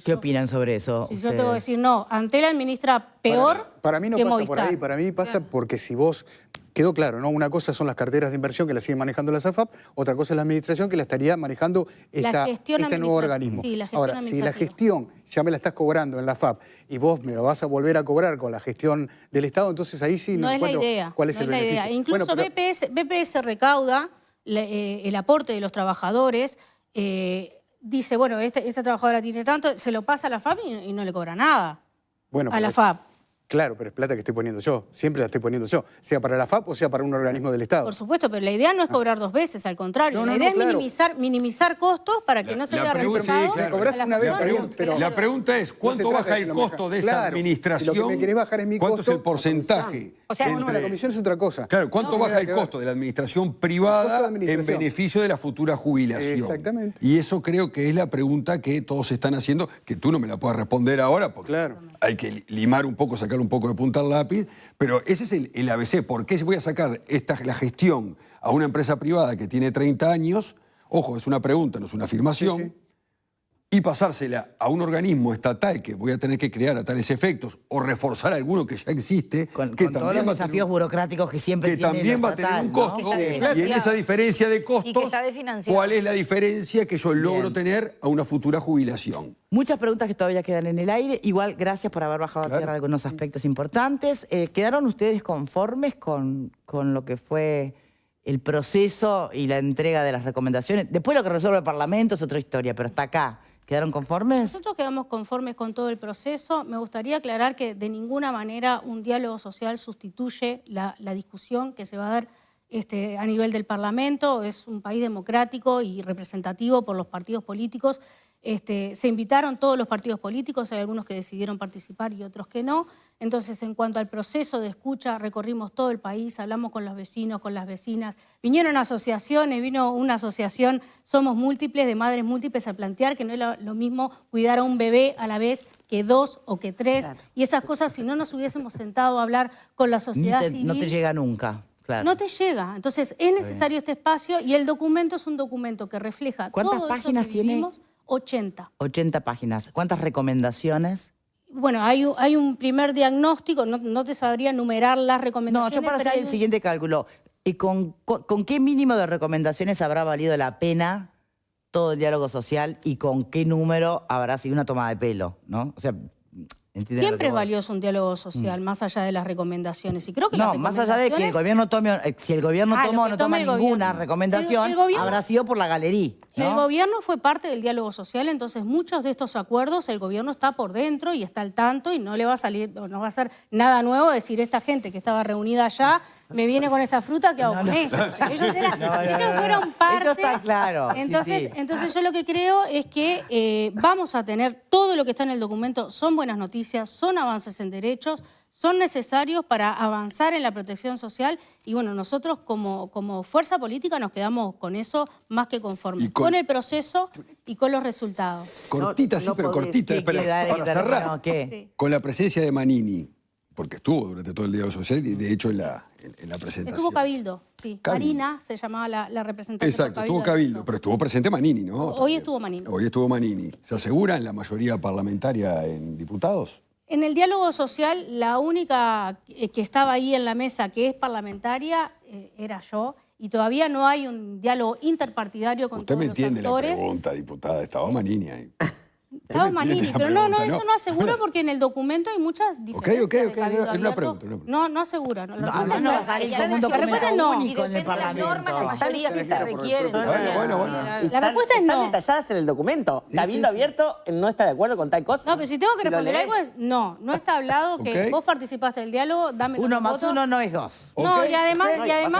Speaker 3: ¿Qué opinan sobre eso?
Speaker 4: Si yo te voy a decir, no, Antel administra peor
Speaker 8: para mí no
Speaker 4: que
Speaker 8: pasa
Speaker 4: Movistar.
Speaker 8: por ahí, para mí pasa porque si vos... Quedó claro, ¿no? Una cosa son las carteras de inversión que las siguen manejando las AFAP, otra cosa es la administración que la estaría manejando este nuevo organismo.
Speaker 4: Sí, la gestión
Speaker 8: Ahora, si la gestión ya me la estás cobrando en la FAP y vos me lo vas a volver a cobrar con la gestión del Estado, entonces ahí sí no encuentro cuál es el beneficio.
Speaker 4: Idea. Incluso bueno, BPS recauda el aporte de los trabajadores, dice, bueno, esta trabajadora tiene tanto, se lo pasa a la FAP y no le cobra nada a la FAP.
Speaker 8: Claro, pero es plata que estoy poniendo yo, siempre la estoy poniendo yo, sea para la FAP o sea para un organismo del Estado.
Speaker 4: Por supuesto, pero la idea no es cobrar dos veces, al contrario, la idea es minimizar costos para que no se vea reflejado.
Speaker 5: La pregunta es, ¿cuánto baja el costo de esa administración?
Speaker 8: Si lo que me querés bajar es mi costo,
Speaker 5: ¿cuánto es el porcentaje?
Speaker 8: O sea, la comisión es otra cosa.
Speaker 5: Claro, ¿cuánto baja el costo de la administración privada en beneficio de la futura jubilación?
Speaker 8: Exactamente.
Speaker 5: Y eso creo que es la pregunta que todos están haciendo, que tú no me la puedes responder ahora, porque hay que limar un poco, sacar sacar un poco de punta al lápiz, pero ese es el ABC. ¿Por qué voy a sacar la gestión a una empresa privada que tiene 30 años? Ojo, es una pregunta, no es una afirmación.
Speaker 8: Sí, sí.
Speaker 5: Y pasársela a un organismo estatal que voy a tener que crear a tales efectos o reforzar alguno que ya existe,
Speaker 3: Con
Speaker 5: que
Speaker 3: todos los desafíos burocráticos que siempre
Speaker 5: que
Speaker 3: tiene
Speaker 5: también
Speaker 3: lo
Speaker 5: va a tener
Speaker 3: estatal,
Speaker 5: un
Speaker 3: ¿no?
Speaker 5: costo,
Speaker 7: Que está
Speaker 5: y en
Speaker 7: desfinanciado.
Speaker 5: esa diferencia de
Speaker 7: Y que
Speaker 5: costos,
Speaker 7: está desfinanciado.
Speaker 5: ¿cuál es la diferencia que yo logro tener a una futura jubilación?
Speaker 3: Muchas preguntas que todavía quedan en el aire. Igual, gracias por haber bajado a tierra algunos aspectos importantes. ¿Quedaron ustedes conformes con lo que fue el proceso y la entrega de las recomendaciones? Después lo que resuelve el Parlamento es otra historia, pero hasta acá, ¿quedaron conformes?
Speaker 4: Nosotros quedamos conformes con todo el proceso. Me gustaría aclarar que de ninguna manera un diálogo social sustituye la discusión que se va a dar a nivel del Parlamento. Es un país democrático y representativo por los partidos políticos. Se invitaron todos los partidos políticos, hay algunos que decidieron participar y otros que no. Entonces, en cuanto al proceso de escucha, recorrimos todo el país, hablamos con los vecinos, con las vecinas. Vinieron asociaciones, vino una asociación Somos Múltiples, de madres múltiples, a plantear que no es lo mismo cuidar a un bebé a la vez que 2 o que 3. Claro. Y esas cosas, si no nos hubiésemos sentado a hablar con la sociedad civil...
Speaker 3: No te llega nunca. Claro.
Speaker 4: No te llega. Entonces, es necesario este espacio y el documento es un documento que refleja todo
Speaker 3: ¿Cuántas páginas
Speaker 4: eso que vivimos.
Speaker 3: tiene?
Speaker 4: 80.
Speaker 3: 80 páginas. ¿Cuántas recomendaciones?
Speaker 4: Bueno, hay un primer diagnóstico, no te sabría numerar las recomendaciones.
Speaker 3: No, yo para hacer el siguiente cálculo, ¿y con qué mínimo de recomendaciones habrá valido la pena todo el diálogo social y con qué número habrá sido una toma de pelo, ¿no? O sea,
Speaker 4: siempre es valioso un diálogo social, más allá de las recomendaciones. Y creo que
Speaker 3: no, más allá de que el gobierno tome, si el gobierno toma o no toma ninguna recomendación, habrá sido por la galería, ¿no?
Speaker 4: El gobierno fue parte del diálogo social, entonces muchos de estos acuerdos el gobierno está por dentro y está al tanto y no le va a salir, no va a ser nada nuevo decir esta gente que estaba reunida allá me viene con esta fruta, ¿qué hago con esto? O sea, ellos fueron parte.
Speaker 3: Eso está claro.
Speaker 4: Entonces, entonces yo lo que creo es que vamos a tener todo lo que está en el documento, son buenas noticias, son avances en derechos, son necesarios para avanzar en la protección social y bueno, nosotros como fuerza política nos quedamos con eso más que conformes, con el proceso y con los resultados.
Speaker 5: Cortita, sí, pero cortita. Para cerrar, con la presencia de Manini, porque estuvo durante todo el diálogo social y de hecho en la presentación.
Speaker 4: Estuvo Cabildo, sí.
Speaker 5: Cabildo.
Speaker 4: Marina se llamaba la representante.
Speaker 5: Exacto, estuvo Cabildo, pero estuvo presente Manini, ¿no?
Speaker 4: Hoy estuvo Manini.
Speaker 5: Hoy estuvo Manini. ¿Se asegura en la mayoría parlamentaria en diputados?
Speaker 4: En el diálogo social, la única que estaba ahí en la mesa que es parlamentaria era yo. Y todavía no hay un diálogo interpartidario con todos los actores.
Speaker 5: Usted me entiende la pregunta, diputada. Estaba Manini ahí.
Speaker 4: Estaba Manini, pero eso no asegura porque en el documento hay muchas diferencias.
Speaker 5: Ok, es una pregunta.
Speaker 4: No asegura.
Speaker 3: No va a salir como un documento único en el Parlamento.
Speaker 7: Las normas, las mayorías que se requieren.
Speaker 5: Bueno.
Speaker 4: La respuesta es no.
Speaker 9: Están detalladas en el documento. Cabildo abierto no está de acuerdo con tal cosa.
Speaker 4: No, pero si tengo que responder algo es no está hablado que vos participaste del diálogo, dame los
Speaker 3: Uno más
Speaker 4: votos.
Speaker 3: uno no es dos.
Speaker 4: No, y además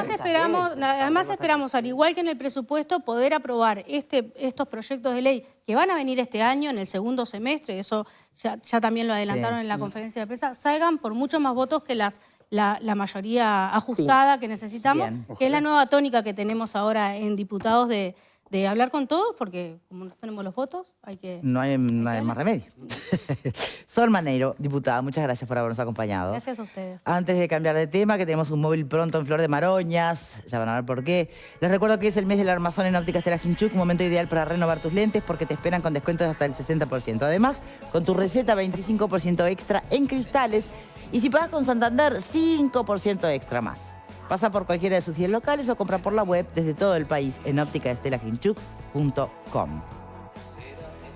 Speaker 4: esperamos, al igual que en el presupuesto, poder aprobar estos proyectos de ley que van a venir este año en el segundo semestre, eso ya también lo adelantaron en la conferencia de prensa, salgan por muchos más votos que la mayoría ajustada que necesitamos, que es la nueva tónica que tenemos ahora en diputados de hablar con todos, porque como no tenemos los votos, hay que...
Speaker 3: No hay más remedio. Sol Maneiro, diputada, muchas gracias por habernos acompañado.
Speaker 4: Gracias a ustedes.
Speaker 3: Antes de cambiar de tema, que tenemos un móvil pronto en Flor de Maroñas, ya van a ver por qué. Les recuerdo que es el mes del armazón en Óptica Estela Ginchuk, un momento ideal para renovar tus lentes porque te esperan con descuentos hasta el 60%. Además, con tu receta 25% extra en cristales y si pagas con Santander, 5% extra más. Pasa por cualquiera de sus 10 locales o compra por la web desde todo el país en ópticaestelaginchuk.com.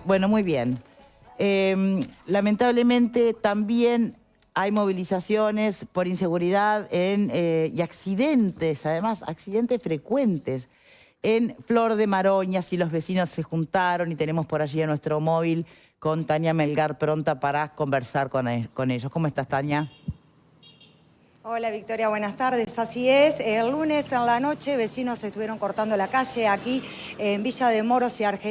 Speaker 3: Bueno, muy bien. Lamentablemente también hay movilizaciones por inseguridad y accidentes, además accidentes frecuentes en Flor de Maroñas y los vecinos se juntaron y tenemos por allí a nuestro móvil con Tania Melgar pronta para conversar con ellos. ¿Cómo estás, Tania?
Speaker 10: Hola Victoria, buenas tardes. Así es, el lunes en la noche vecinos estuvieron cortando la calle aquí en Villa de Moros y Argentina.